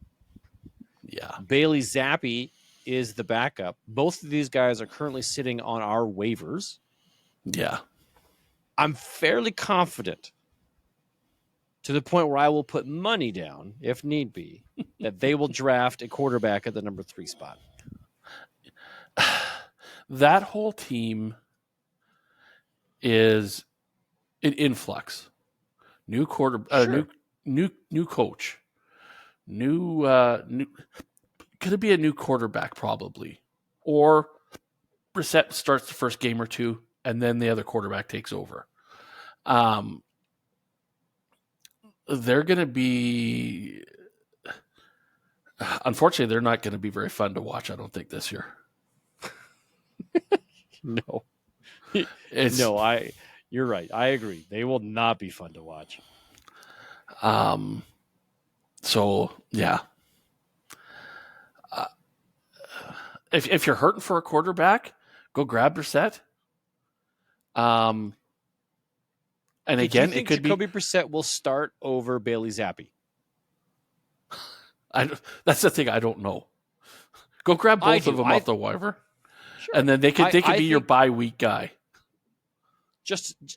Yeah. Bailey Zappi is the backup. Both of these guys are currently sitting on our waivers. Yeah. I'm fairly confident, to the point where I will put money down, if need be, that they will draft a quarterback at the number 3 spot. That whole team is an influx. New Sure. new coach. New could it be a new quarterback probably? Or Brissett starts the first game or two and then the other quarterback takes over. They're going to be unfortunately they're not going to be very fun to watch, I don't think, this year. No. You're right. I agree. They will not be fun to watch. So yeah. If you're hurting for a quarterback, go grab Brissett. And again, it could Jacoby Brissett will start over Bailey Zappi. That's the thing. I don't know. Go grab both of them off the waiver, sure. And then they could be your bye week guy.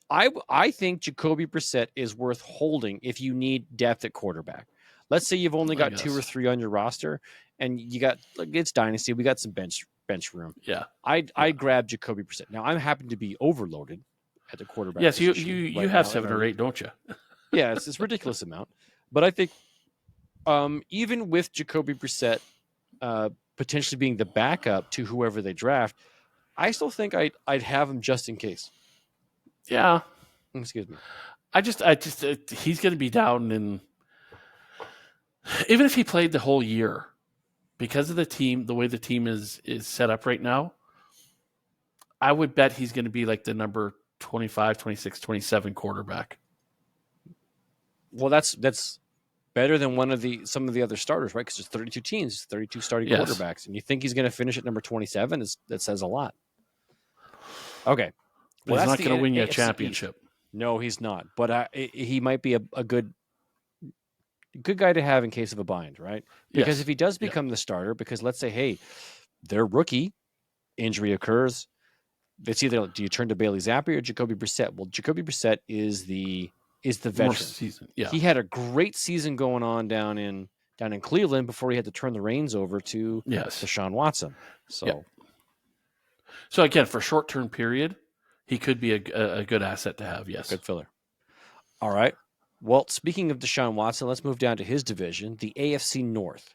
I think Jacoby Brissett is worth holding if you need depth at quarterback. Let's say you've only got 2 or 3 on your roster, and you got it's dynasty. We got some bench room. Yeah, I'd grab Jacoby Brissett. Now I'm happen to be overloaded at the quarterback. Yes, you have 7 or 8, don't you? Yeah, it's a ridiculous amount. But I think even with Jacoby Brissett potentially being the backup to whoever they draft, I still think I'd have him just in case. Yeah. Excuse me. I just he's going to be down in. Even if he played the whole year, because of the way the team is set up right now, I would bet he's going to be like the number 25, 26, 27 quarterback. Well, that's better than some of the other starters, right? Because there's 32 teams, 32 starting quarterbacks, and you think he's going to finish at number 27? That says a lot. Okay, well, he's not going to win you a championship. No, he's not. But he might be a good guy to have in case of a bind, right? Because if he does become the starter, because let's say, hey, their rookie injury occurs, it's either do you turn to Bailey Zappi or Jacoby Brissett? Well, Jacoby Brissett is the veteran. Season. Yeah. He had a great season going on down in Cleveland before he had to turn the reins over to Deshaun Watson. So, so again, for a short-term period, he could be a good asset to have. Yes, good filler. All right. Well, speaking of Deshaun Watson, let's move down to his division, the AFC North.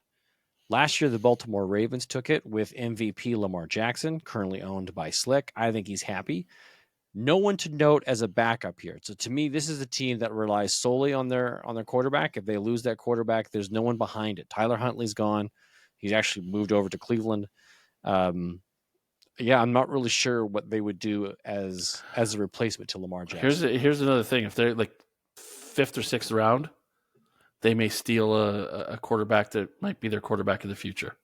Last year, the Baltimore Ravens took it with MVP Lamar Jackson, currently owned by Slick. I think he's happy. No one to note as a backup here. So to me, this is a team that relies solely on their quarterback. If they lose that quarterback, there's no one behind it. Tyler Huntley's gone. He's actually moved over to Cleveland. I'm not really sure what they would do as a replacement to Lamar Jackson. Here's another thing. If they're like 5th or 6th round, they may steal a quarterback that might be their quarterback in the future.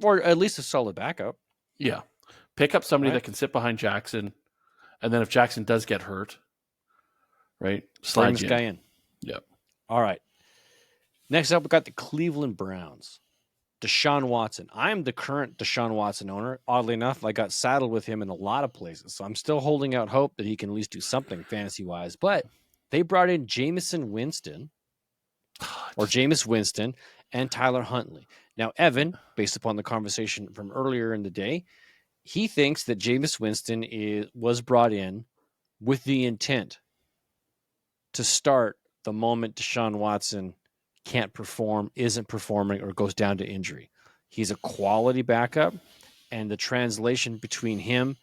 Or at least a solid backup. Yeah. Pick up somebody that can sit behind Jackson, and then if Jackson does get hurt, right, slide this guy in. Yep. All right. Next up, we got the Cleveland Browns. Deshaun Watson. I'm the current Deshaun Watson owner. Oddly enough, I got saddled with him in a lot of places. So I'm still holding out hope that he can at least do something fantasy-wise. But they brought in Jameis Winston and Tyler Huntley. Now, Evan, based upon the conversation from earlier in the day, he thinks that Jameis Winston was brought in with the intent to start the moment Deshaun Watson can't perform, isn't performing, or goes down to injury. He's a quality backup, and the translation between him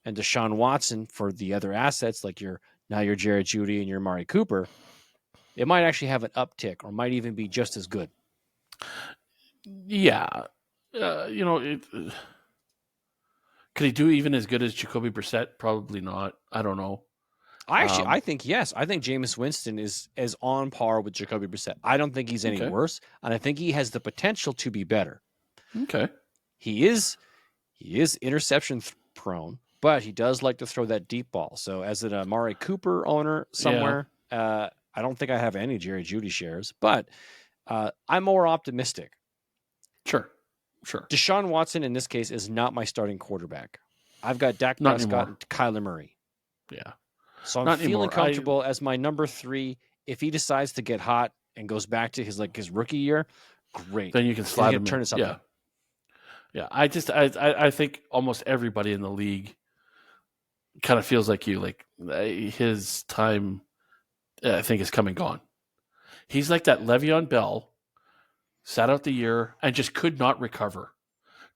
and Deshaun Watson for the other assets, like your Jared Jeudy and your Amari Cooper, it might actually have an uptick or might even be just as good. Yeah. Could he do even as good as Jacoby Brissett? Probably not. I don't know. I think yes. I think Jameis Winston is on par with Jacoby Brissett. I don't think he's any worse, and I think he has the potential to be better. Okay. He is interception prone, but he does like to throw that deep ball. So as an Amari Cooper owner somewhere, I don't think I have any Jerry Jeudy shares, but I'm more optimistic. Sure. Deshaun Watson in this case is not my starting quarterback. I've got Dak Prescott and Kyler Murray. Yeah. So I'm feeling comfortable as my number 3. If he decides to get hot and goes back to his rookie year, great. Then you can slide him turn in. it something. Yeah. I think almost everybody in the league kind of feels like you. Like his time, I think, is come and gone. He's like that Le'Veon Bell, sat out the year and just could not recover.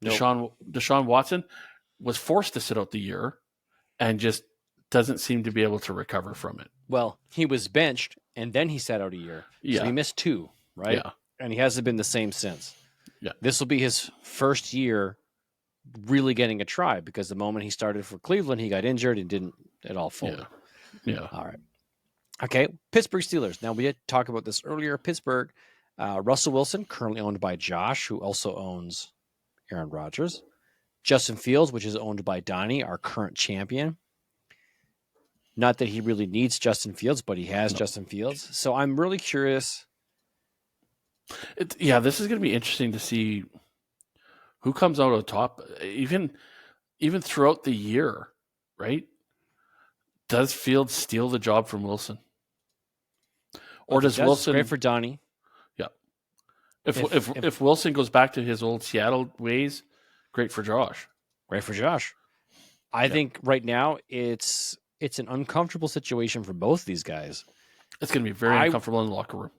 Nope. Deshaun Watson was forced to sit out the year and just doesn't seem to be able to recover from it. Well, he was benched and then he sat out a year. Yeah. So he missed 2, right? Yeah. And he hasn't been the same since. Yeah. This will be his first year really getting a try because the moment he started for Cleveland, he got injured and didn't at all fold. Yeah. All right. Okay. Pittsburgh Steelers. Now, we had talked about this earlier. Pittsburgh, Russell Wilson, currently owned by Josh, who also owns Aaron Rodgers. Justin Fields, which is owned by Donnie, our current champion. Not that he really needs Justin Fields, but he has Justin Fields. So I'm really curious. This is going to be interesting to see who comes out on top, even throughout the year, right? Does Fields steal the job from Wilson? Or does Wilson... Great for Donnie. Yeah. If Wilson goes back to his old Seattle ways, great for Josh. Great for Josh. I think right now it's an uncomfortable situation for both these guys. It's going to be very uncomfortable in the locker room.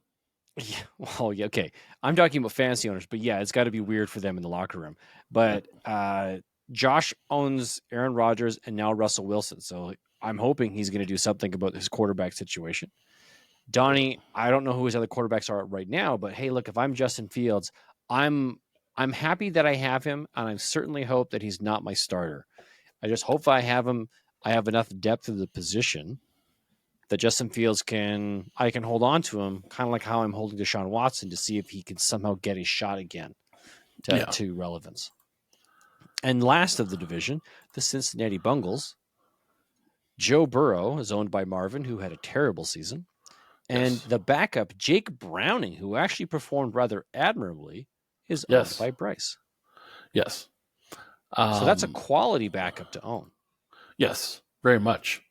Yeah, well, yeah, okay. I'm talking about fantasy owners, but yeah, it's got to be weird for them in the locker room. But Josh owns Aaron Rodgers and now Russell Wilson, so I'm hoping he's going to do something about his quarterback situation. Donnie, I don't know who his other quarterbacks are right now, but hey, look, if I'm Justin Fields, I'm happy that I have him, and I certainly hope that he's not my starter. I just hope I have him. I have enough depth of the position that Justin Fields I can hold on to him, kind of like how I'm holding Deshaun Watson to see if he can somehow get a shot again to relevance. And last of the division, the Cincinnati Bengals. Joe Burrow is owned by Marvin, who had a terrible season. And the backup, Jake Browning, who actually performed rather admirably, is owned by Bryce. Yes. So that's a quality backup to own. Yes, very much.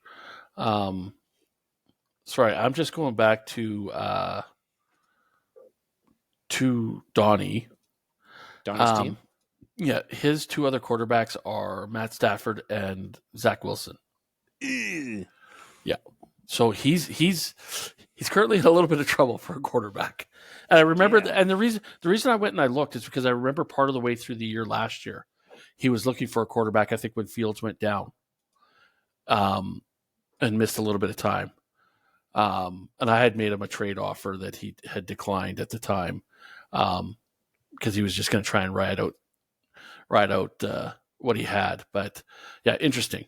Sorry, I'm just going back to Donnie. Donnie's team? Yeah, his 2 other quarterbacks are Matt Stafford and Zach Wilson. Ew. Yeah. So he's currently in a little bit of trouble for a quarterback. And I remember and the reason I went and I looked is because I remember part of the way through the year last year, he was looking for a quarterback, I think, when Fields went down. And missed a little bit of time. And I had made him a trade offer that he had declined at the time. Because he was just going to try and ride out what he had. But yeah, interesting.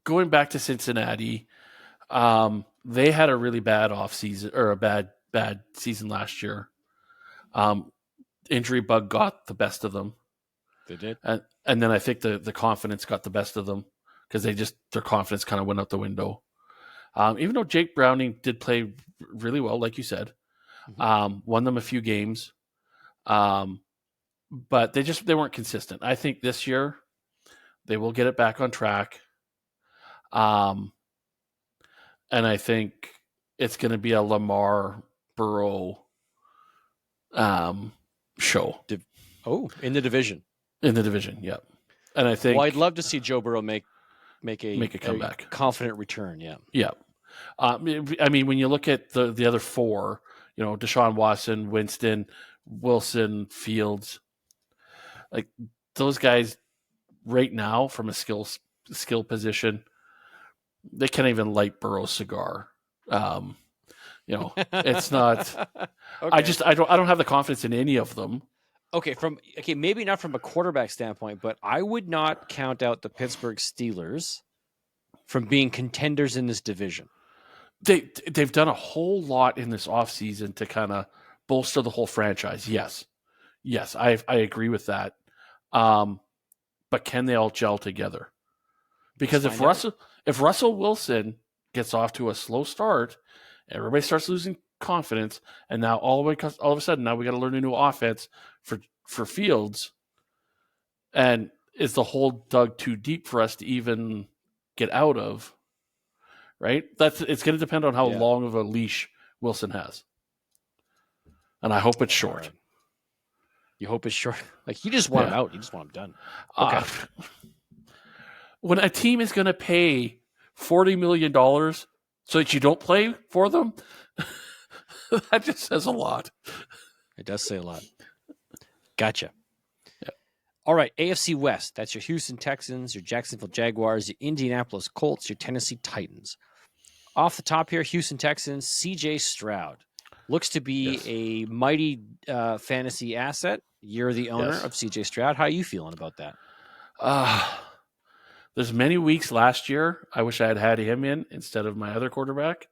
Going back to Cincinnati, they had a really bad offseason or a bad season last year. Injury bug got the best of them. They did. And then I think the confidence got the best of them because their confidence kind of went out the window. Even though Jake Browning did play really well, like you said, won them a few games, but they weren't consistent. I think this year they will get it back on track, and I think it's going to be a Lamar Burrow show. In the division. In the division, yeah. And I think, well, I'd love to see Joe Burrow make a comeback, a confident return. Yeah, yeah. I mean, when you look at the other four, Deshaun Watson, Winston, Wilson, Fields, like those guys right now from a skill position, they can't even light Burrow's cigar. It's not. Okay. I don't have the confidence in any of them. Okay, maybe not from a quarterback standpoint, but I would not count out the Pittsburgh Steelers from being contenders in this division. They've done a whole lot in this offseason to kind of bolster the whole franchise. Yes, I agree with that. But can they all gel together? Because if Russell Wilson gets off to a slow start, everybody starts losing confidence, and now all of a sudden now we got to learn a new offense for Fields, and is the hole dug too deep for us to even get out of? Right? It's going to depend on how long of a leash Wilson has, and I hope it's short. Right. You hope it's short. Like you just want him out. You just want him done. Okay. When a team is going to pay $40 million so that you don't play for them, that just says a lot. It does say a lot. Gotcha. Yeah. All right, AFC West. That's your Houston Texans, your Jacksonville Jaguars, your Indianapolis Colts, your Tennessee Titans. Off the top here, Houston Texans, CJ Stroud. Looks to be a mighty fantasy asset. You're the owner of CJ Stroud. How are you feeling about that? There's many weeks last year I wish I had him in instead of my other quarterback.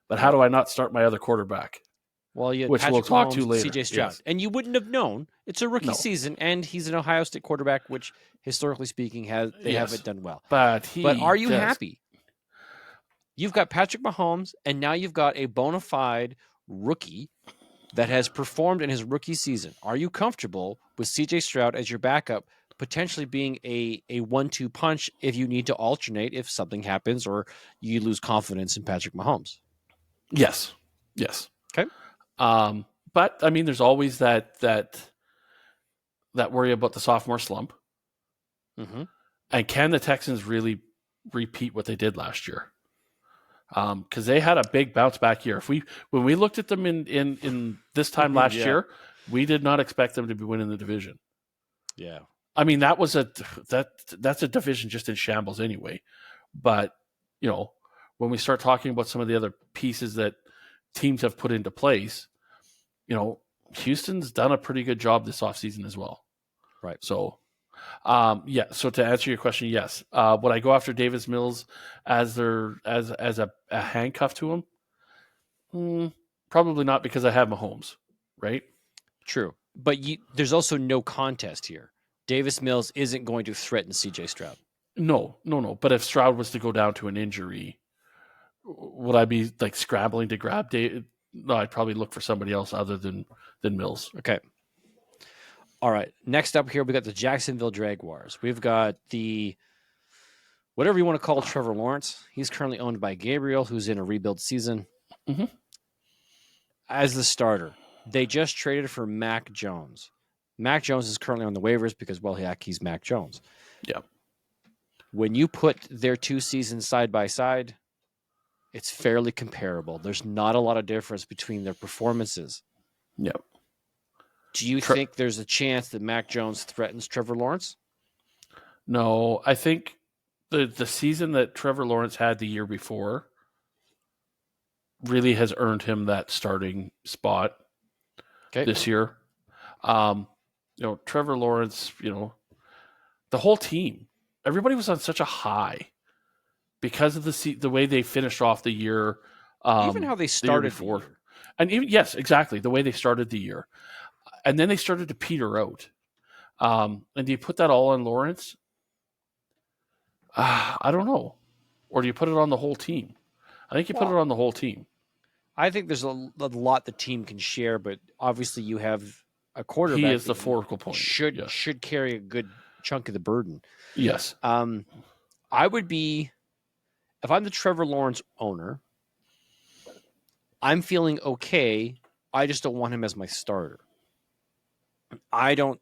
But how do I not start my other quarterback? Well, which we'll talk to later. CJ Stroud. Yes. And you wouldn't have known. It's a rookie season, and he's an Ohio State quarterback, which, historically speaking, haven't done well. But are you happy? You've got Patrick Mahomes, and now you've got a bona fide rookie that has performed in his rookie season. Are you comfortable with CJ Stroud as your backup, potentially being a 1-2 punch if you need to alternate if something happens or you lose confidence in Patrick Mahomes? Yes. Okay. But I mean, there's always that worry about the sophomore slump. Mm-hmm. And can the Texans really repeat what they did last year? Because they had a big bounce back year. When we looked at them in this time last year, we did not expect them to be winning the division. Yeah. I mean, that's a division just in shambles anyway. But, when we start talking about some of the other pieces that teams have put into place, Houston's done a pretty good job this offseason as well. Right. So, so to answer your question, yes. Would I go after Davis Mills as a handcuff to him? Probably not, because I have Mahomes, right? True. But there's also no contest here. Davis Mills isn't going to threaten CJ Stroud. No. But if Stroud was to go down to an injury, would I be like scrambling to grab David? No, I'd probably look for somebody else other than Mills. Okay. All right. Next up here, we got the Jacksonville Jaguars. We've got the whatever you want to call Trevor Lawrence. He's currently owned by Gabriel, who's in a rebuild season. Mm-hmm. As the starter, they just traded for Mac Jones. Mac Jones is currently on the waivers because, he's Mac Jones. Yeah. When you put their two seasons side by side, it's fairly comparable. There's not a lot of difference between their performances. Yep. Do you think there's a chance that Mac Jones threatens Trevor Lawrence? No, I think the season that Trevor Lawrence had the year before really has earned him that starting spot this year. Trevor Lawrence, the whole team, everybody was on such a high because of the way they finished off the year. Even how they started the year. And even, yes, exactly, the way they started the year. And then they started to peter out. And do you put that all on Lawrence? I don't know. Or do you put it on the whole team? I think you put it on the whole team. I think there's a lot the team can share, but obviously you have a quarterback. He is the focal point. Should carry a good chunk of the burden. Yes. I would be, if I'm the Trevor Lawrence owner, I'm feeling okay. I just don't want him as my starter. I don't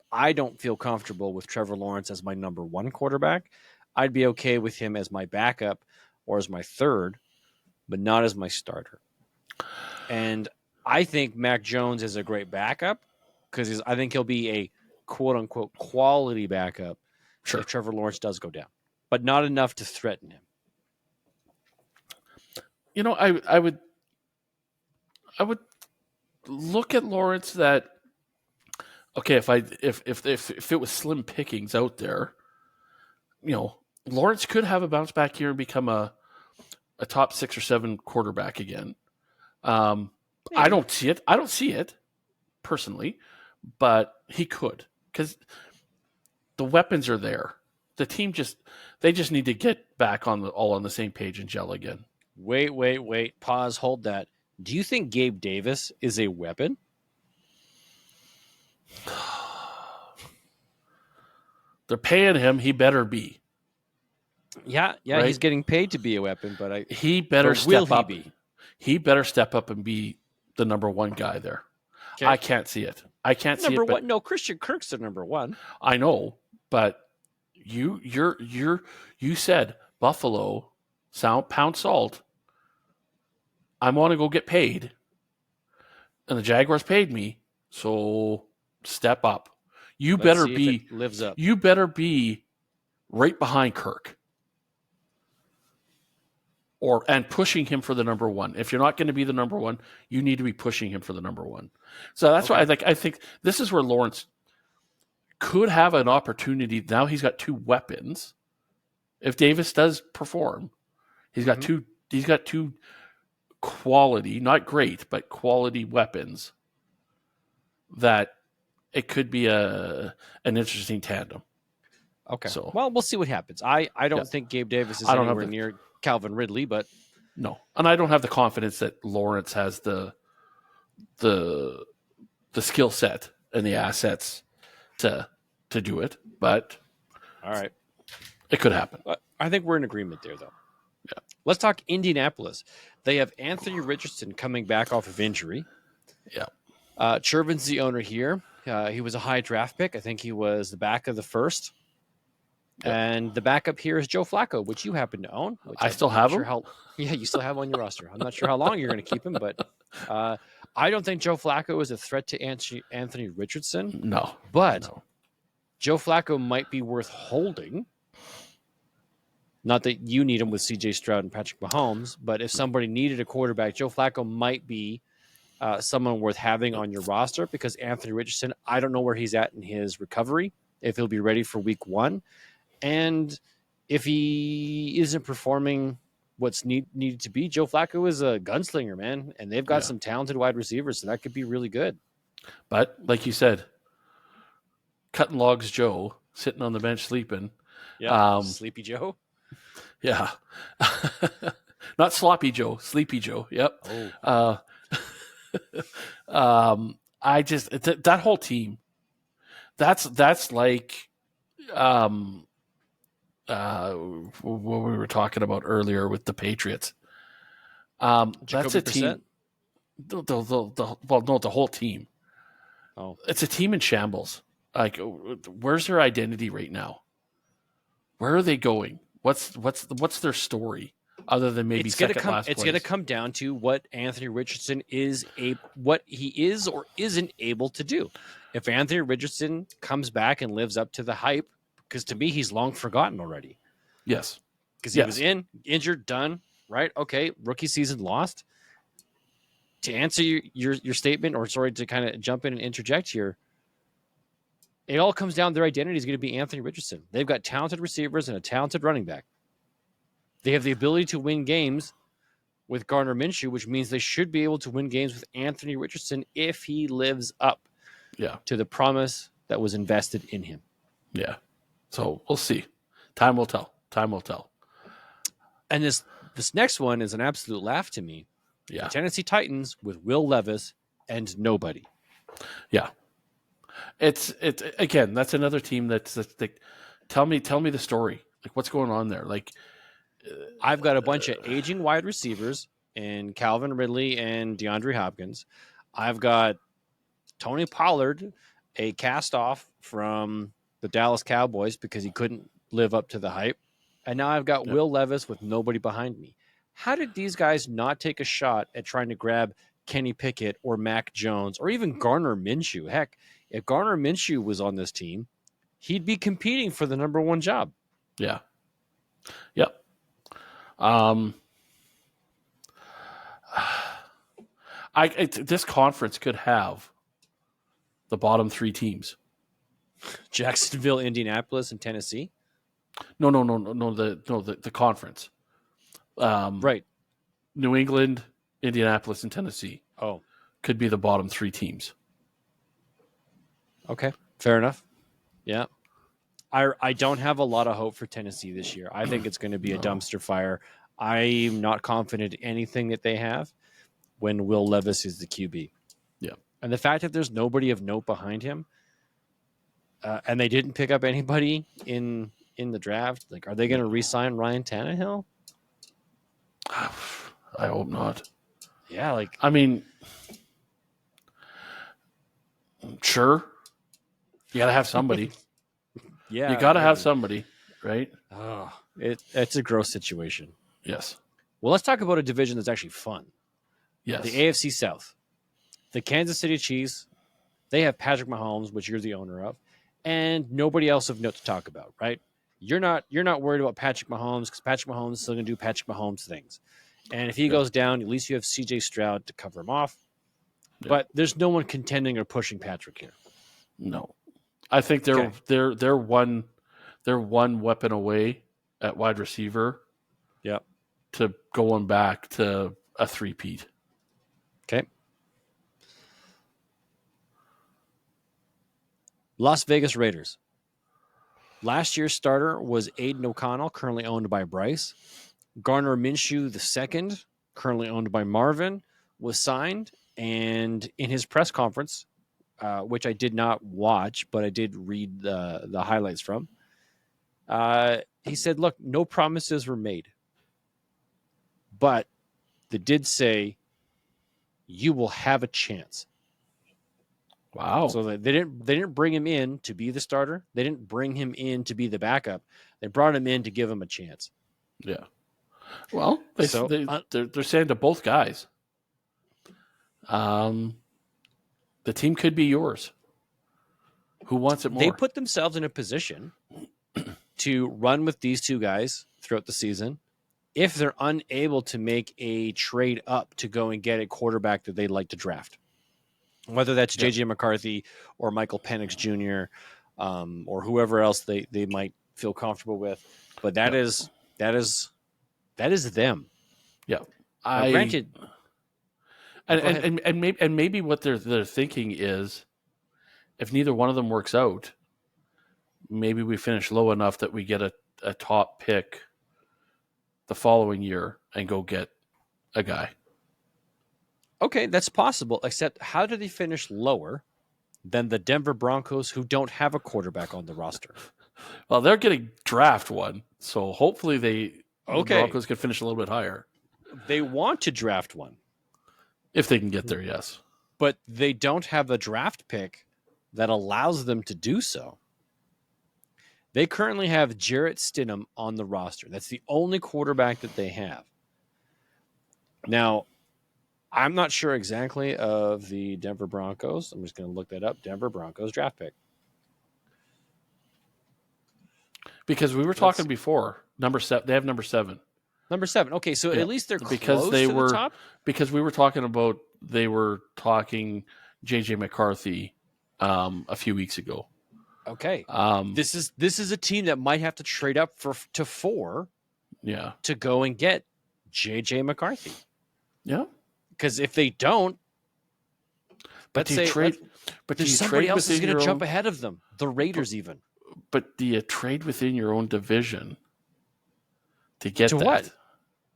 feel comfortable with Trevor Lawrence as my number one quarterback. I'd be okay with him as my backup or as my third, but not as my starter. And I think Mac Jones is a great backup because I think he'll be a quote-unquote quality backup if Trevor Lawrence does go down, but not enough to threaten him. You know, I would look at Lawrence that, okay, if it was slim pickings out there, you know, Lawrence could have a bounce back here and become a top 6 or 7 quarterback again. I don't see it. I don't see it personally, but he could because the weapons are there. The team just need to get back all on the same page and gel again. Wait. Pause. Hold that. Do you think Gabe Davis is a weapon? They're paying him. He better be. Yeah. Right? He's getting paid to be a weapon, but he better step up. He better step up and be the number one guy there. Okay. I can't see it. Number one. No, Christian Kirk's the number one. I know, but you said Buffalo, pound salt. I want to go get paid, and the Jaguars paid me, so step up. You better be lives up. You better be right behind Kirk. And pushing him for the number one. If you're not going to be the number one, you need to be pushing him for the number one. So that's why I think this is where Lawrence could have an opportunity. Now he's got 2 weapons. If Davis does perform, he's got two. He's got 2 quality, not great, but quality weapons. That it could be an interesting tandem. Okay. So, well, we'll see what happens. I don't think Gabe Davis is anywhere near Calvin Ridley, but no, and I don't have the confidence that Lawrence has the skill set and the assets to do it. But all right, it could happen. I think we're in agreement there, though. Yeah. Let's talk Indianapolis. They have Anthony Richardson coming back off of injury. Yeah. Chervin's the owner here. He was a high draft pick. I think he was the back of the first. Yep. And the backup here is Joe Flacco, which you happen to own. I still have him. Yeah, you still have him on your roster. I'm not sure how long you're going to keep him, but I don't think Joe Flacco is a threat to Anthony Richardson. No. But Joe Flacco might be worth holding. Not that you need him with C.J. Stroud and Patrick Mahomes, but if somebody needed a quarterback, Joe Flacco might be someone worth having on your roster because Anthony Richardson, I don't know where he's at in his recovery, if he'll be ready for week 1. And if he isn't performing what's needed to be, Joe Flacco is a gunslinger, man. And they've got some talented wide receivers, so that could be really good. But like you said, cutting logs Joe, sitting on the bench sleeping. Yeah, Sleepy Joe. Yeah. Not Sloppy Joe, Sleepy Joe. Yep. Oh. I just that whole team. That's like what we were talking about earlier with the Patriots. That's a team. The whole team. Oh, it's a team in shambles. Like, where's their identity right now? Where are they going? What's their story other than maybe second last place? It's going to come down to what Anthony Richardson what he is or isn't able to do. If Anthony Richardson comes back and lives up to the hype, because to me he's long forgotten already. Yes, because he was injured, done, right? Okay, rookie season lost. To answer your statement, or sorry, to kind of jump in and interject here, it all comes down to their identity is going to be Anthony Richardson. They've got talented receivers and a talented running back. They have the ability to win games with Gardner Minshew, which means they should be able to win games with Anthony Richardson if he lives up to the promise that was invested in him. Yeah. So we'll see. Time will tell. And this This next one is an absolute laugh to me. Yeah. The Tennessee Titans with Will Levis and nobody. Yeah. It's again, that's another team that's like, tell me the story. Like, what's going on there? Like, I've got a bunch of aging wide receivers in Calvin Ridley and DeAndre Hopkins. I've got Tony Pollard, a cast off from the Dallas Cowboys because he couldn't live up to the hype. And now I've got Will Levis with nobody behind me. How did these guys not take a shot at trying to grab Kenny Pickett or Mac Jones or even Garner Minshew? Heck, if Garner Minshew was on this team, he'd be competing for the number one job. Yeah. Yep. This conference could have the bottom three teams. Jacksonville, Indianapolis, and Tennessee. No. The conference. Right. New England, Indianapolis, and Tennessee. Oh, could be the bottom three teams. Okay, fair enough. Yeah. I don't have a lot of hope for Tennessee this year. I think it's going to be a dumpster fire. I'm not confident in anything that they have when Will Levis is the QB. Yeah. And the fact that there's nobody of note behind him, and they didn't pick up anybody in the draft, like, are they going to re-sign Ryan Tannehill? I hope not. Yeah, like, I mean, sure, you got to have somebody. Yeah, you got to have somebody, right? Oh, it's a gross situation. Yes. Well, let's talk about a division that's actually fun. Yes. The AFC South. The Kansas City Chiefs, they have Patrick Mahomes, which you're the owner of, and nobody else of note to talk about, right? You're not worried about Patrick Mahomes because Patrick Mahomes is still going to do Patrick Mahomes things. And if he goes down, at least you have CJ Stroud to cover him off. Yeah. But there's no one contending or pushing Patrick here. No. I think they're one weapon away at wide receiver. Yep. To going back to a three-peat. Okay. Las Vegas Raiders. Last year's starter was Aiden O'Connell, currently owned by Bryce. Garner Minshew II, currently owned by Marvin, was signed, and in his press conference, which I did not watch, but I did read the highlights from, he said, look, no promises were made. But they did say, you will have a chance. Wow. So they didn't bring him in to be the starter. They didn't bring him in to be the backup. They brought him in to give him a chance. Yeah. Well, they're saying to both guys, the team could be yours. Who wants it more? They put themselves in a position to run with these two guys throughout the season if they're unable to make a trade up to go and get a quarterback that they'd like to draft. Whether that's J.J. McCarthy or Michael Penix Jr. Or whoever else they might feel comfortable with. But that is them. Yeah. Granted. And maybe what they're thinking is, if neither one of them works out, maybe we finish low enough that we get a top pick the following year and go get a guy. Okay, that's possible, except how do they finish lower than the Denver Broncos, who don't have a quarterback on the roster? Well, they're getting draft one, so hopefully the Broncos can finish a little bit higher. They want to draft one. If they can get there, yes. But they don't have a draft pick that allows them to do so. They currently have Jarrett Stidham on the roster. That's the only quarterback that they have. Now, I'm not sure exactly of the Denver Broncos. I'm just going to look that up. Denver Broncos draft pick. Because we were talking before, number 7. They have number 7. Number 7. Okay, so at least they're because close they to were the top. Because we were talking J.J. McCarthy a few weeks ago. Okay. This is a team that might have to trade up to 4. Yeah. To go and get J.J. McCarthy. Yeah. Because if they don't, there's somebody else who's going to jump ahead of them. The Raiders even. But do you trade within your own division to get to that? What?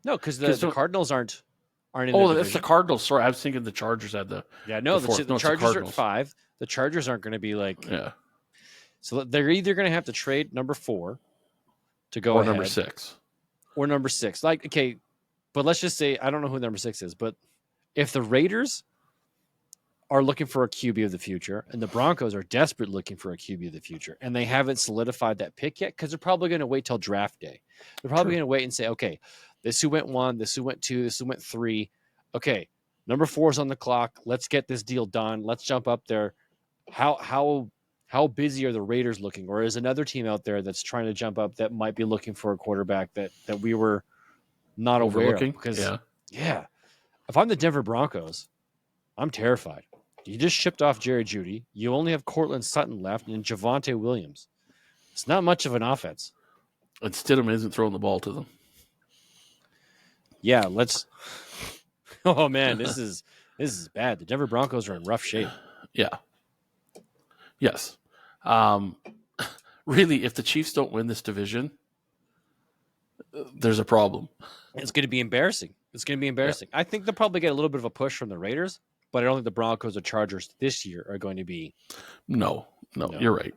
No, because the Cardinals aren't in Oh, the that's the division. Cardinals. Sorry, I was thinking the Chargers had the. Yeah, no, the fourth. No, it's the Chargers are at Cardinals. 5. The Chargers aren't going to be like. Yeah. So they're either going to have to trade number 4 to go or ahead, number 6. or number 6. Like, okay, but let's just say I don't know who number 6 is, but if the Raiders are looking for a QB of the future, and the Broncos are desperate looking for a QB of the future, and they haven't solidified that pick yet, because they're probably going to wait till draft day. They're probably going to wait and say, okay, this who went 1, this who went 2, this who went 3. Okay, number 4 is on the clock. Let's get this deal done. Let's jump up there. How busy are the Raiders looking? Or is another team out there that's trying to jump up that might be looking for a quarterback that we were not aware of? Because yeah, if I'm the Denver Broncos, I'm terrified. You just shipped off Jerry Jeudy. You only have Cortland Sutton left and Javonte Williams. It's not much of an offense. And Stidham isn't throwing the ball to them. Yeah, let's. Oh man, this is bad. The Denver Broncos are in rough shape. Yeah. Yes. Really, if the Chiefs don't win this division, there's a problem. It's going to be embarrassing. Yeah. I think they'll probably get a little bit of a push from the Raiders, but I don't think the Broncos or Chargers this year are going to be. No, you're right.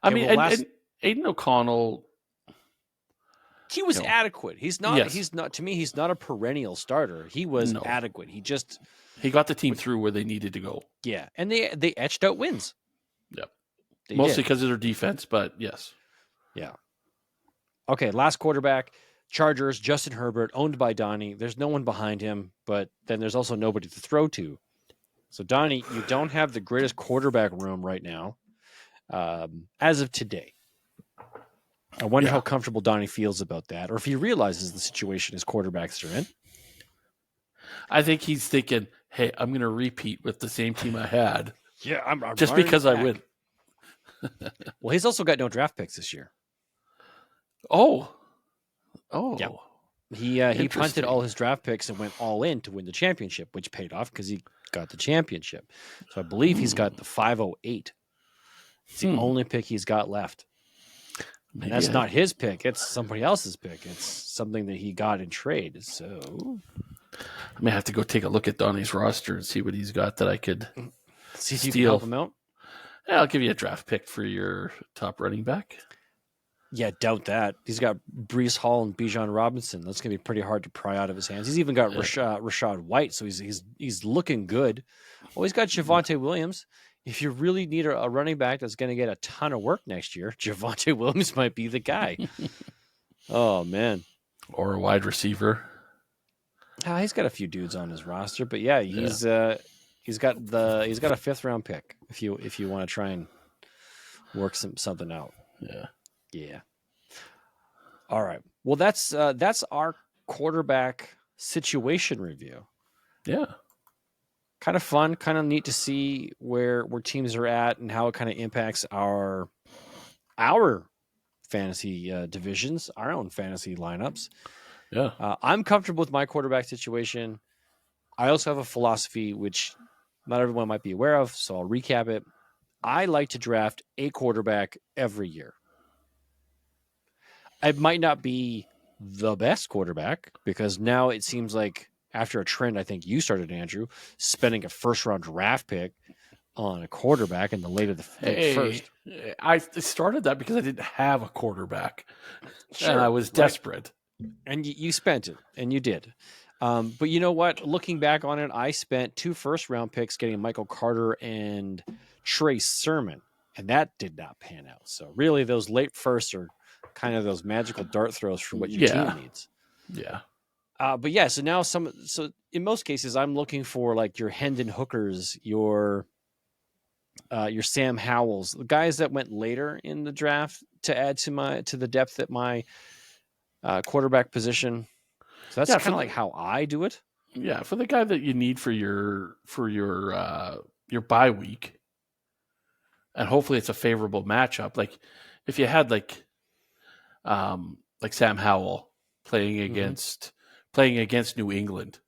I mean, and Aiden O'Connell, he was adequate. He's not. Yes. He's not. To me, he's not a perennial starter. He was adequate. He got the team through where they needed to go. Yeah, and they etched out wins. Yep. Mostly because of their defense, but yes. Yeah. Okay, last quarterback, Chargers, Justin Herbert, owned by Donnie. There's no one behind him, but then there's also nobody to throw to. So, Donnie, you don't have the greatest quarterback room right now as of today. I wonder how comfortable Donnie feels about that, or if he realizes the situation his quarterbacks are in. I think he's thinking, hey, I'm going to repeat with the same team I had. Yeah, I'm just because I win. Well, he's also got no draft picks this year. Oh. Yeah. He punted all his draft picks and went all in to win the championship, which paid off because he got the championship. So I believe he's got the 508. It's the only pick he's got left. And that's not his pick. It's somebody else's pick. It's something that he got in trade. So I may have to go take a look at Donnie's roster and see what he's got that I could see if you can help him out. Yeah, I'll give you a draft pick for your top running back. Yeah, doubt that. He's got Breece Hall and Bijan Robinson. That's going to be pretty hard to pry out of his hands. He's even got Rashad White, so he's looking good. Well, he's got Javonte Williams. If you really need a running back that's going to get a ton of work next year, Javonte Williams might be the guy. Oh man, or a wide receiver. He's got a few dudes on his roster, but yeah, he's got a 5th round pick if you want to try and work something out. Yeah. All right. Well, that's our quarterback situation review. Yeah. Kind of fun, kind of neat to see where teams are at and how it kind of impacts our fantasy divisions, our own fantasy lineups. Yeah. I'm comfortable with my quarterback situation. I also have a philosophy which not everyone might be aware of, so I'll recap it. I like to draft a quarterback every year. It might not be the best quarterback because now it seems like after a trend, I think you started, Andrew, spending a 1st-round draft pick on a quarterback in the late first. I started that because I didn't have a quarterback, sure, and I was desperate. And you spent it, and you did. But you know what? Looking back on it, I spent 2 1st-round picks getting Michael Carter and Trey Sermon, and that did not pan out. So really, those late firsts are kind of those magical dart throws for what your team needs. Yeah. But yeah, so now so in most cases, I'm looking for like your Hendon Hookers, your Sam Howells, the guys that went later in the draft to add to the depth at my quarterback position. So that's kind of like how I do it. Yeah, for the guy that you need for your bye week, and hopefully it's a favorable matchup. Like if you had like Sam Howell playing against New England,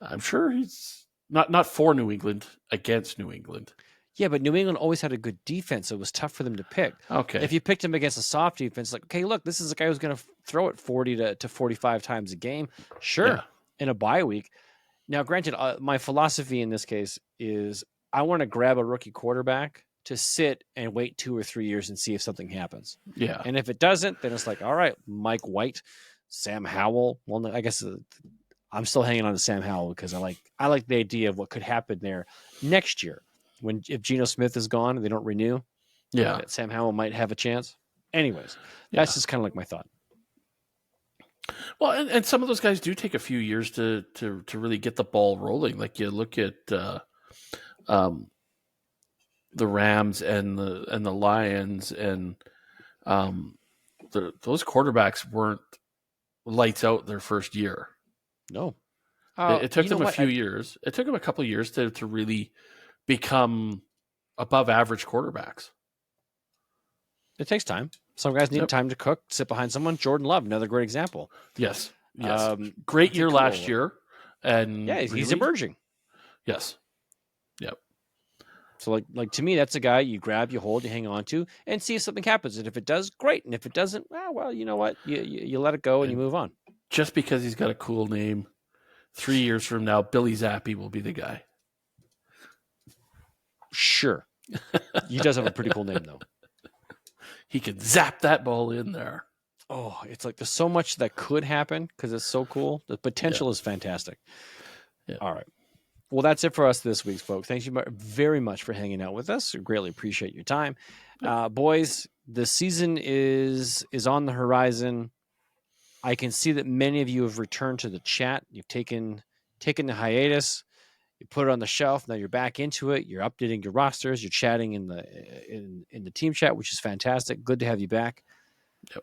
I'm sure he's not for New England, against New England. Yeah, but New England always had a good defense, so it was tough for them to pick. Okay. If you picked him against a soft defense, like, okay, look, this is a guy who's going to throw it 40 to 45 times a game. Sure, Yeah. in a bye week. Now, granted, my philosophy in this case is I want to grab a rookie quarterback to sit and wait 2 or 3 years and see if something happens. Yeah. And if it doesn't, then it's like, all right, Mike White, Sam Howell. Well, I guess I'm still hanging on to Sam Howell because I like the idea of what could happen there next year if Geno Smith is gone and they don't renew. Yeah. That Sam Howell might have a chance. Anyways, Yeah. that's just kind of like my thought. Well, and some of those guys do take a few years to really get the ball rolling. Like you look at the Rams and the Lions, and those quarterbacks weren't lights out their first year. No, It took them a few years. It took them a couple of years to really become above average quarterbacks. It takes time. Some guys need time to cook, sit behind someone. Jordan Love, another great example. Yes. Great year last year. And yeah, he's emerging. Yes. Yep. So like to me, that's a guy you grab, you hold, you hang on to, and see if something happens. And if it does, great. And if it doesn't, well, you know what? You let it go and you move on. Just because he's got a cool name, 3 years from now, Billy Zappi will be the guy. Sure. He does have a pretty cool name, though. He could zap that ball in there. Oh, it's like there's so much that could happen because it's so cool. The potential is fantastic. Yeah. All right. Well, that's it for us this week, folks. Thank you very much for hanging out with us. We greatly appreciate your time. Boys, the season is on the horizon. I can see that many of you have returned to the chat. You've taken the hiatus. You put it on the shelf. Now you're back into it. You're updating your rosters. You're chatting in the team chat, which is fantastic. Good to have you back.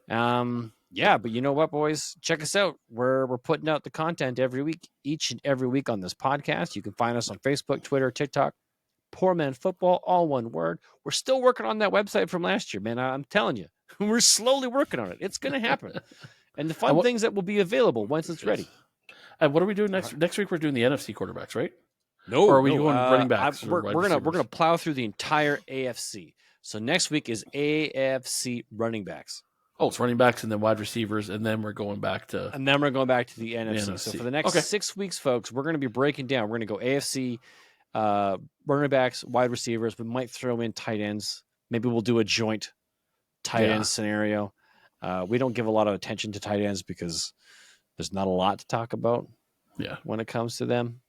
Yep. Yeah, but you know what, boys? Check us out. We're putting out the content every week, each and every week on this podcast. You can find us on Facebook, Twitter, TikTok. Poor Man Football, all one word. We're still working on that website from last year, man. I'm telling you, we're slowly working on it. It's going to happen, and the fun things that will be available once it's ready. And what are we doing next? Next week we're doing the NFC quarterbacks, right? No, or are we going running backs? We're gonna plow through the entire AFC. So next week is AFC running backs. Oh, it's running backs and then wide receivers, and then we're going back to the NFC. So for the next 6 weeks, folks, we're going to be breaking down. We're going to go AFC, running backs, wide receivers. We might throw in tight ends. Maybe we'll do a joint tight end scenario. We don't give a lot of attention to tight ends because there's not a lot to talk about. Yeah, when it comes to them.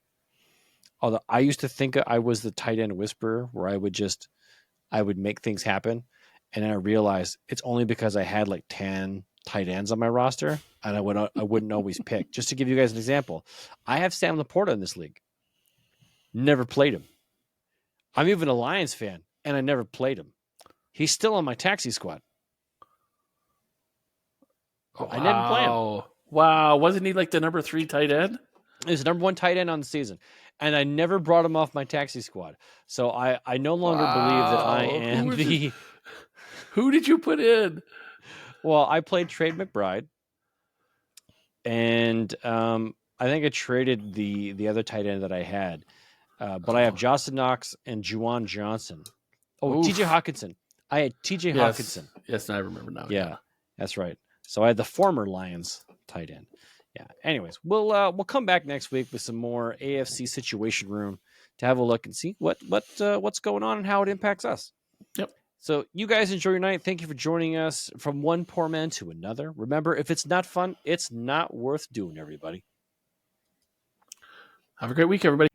Although I used to think I was the tight end whisperer, where I would make things happen. And then I realized it's only because I had like 10 tight ends on my roster, and I wouldn't always pick. Just to give you guys an example, I have Sam Laporta in this league. Never played him. I'm even a Lions fan, and I never played him. He's still on my taxi squad. Wow. I didn't play him. Wow. Wasn't he like the number 3 tight end? He was the number 1 tight end on the season. And I never brought him off my taxi squad. So I no longer believe that I am Who did you put in? Well, I played Trade McBride. And I think I traded the other tight end that I had. But I have Justin Knox and Juwan Johnson. Oh, TJ Hawkinson. I had TJ Hawkinson. Yes, I remember now. Yeah, that's right. So I had the former Lions tight end. Yeah. Anyways, we'll come back next week with some more AFC Situation Room to have a look and see what's going on and how it impacts us. Yep. So you guys enjoy your night. Thank you for joining us from one poor man to another. Remember, if it's not fun, it's not worth doing, everybody. Have a great week, everybody.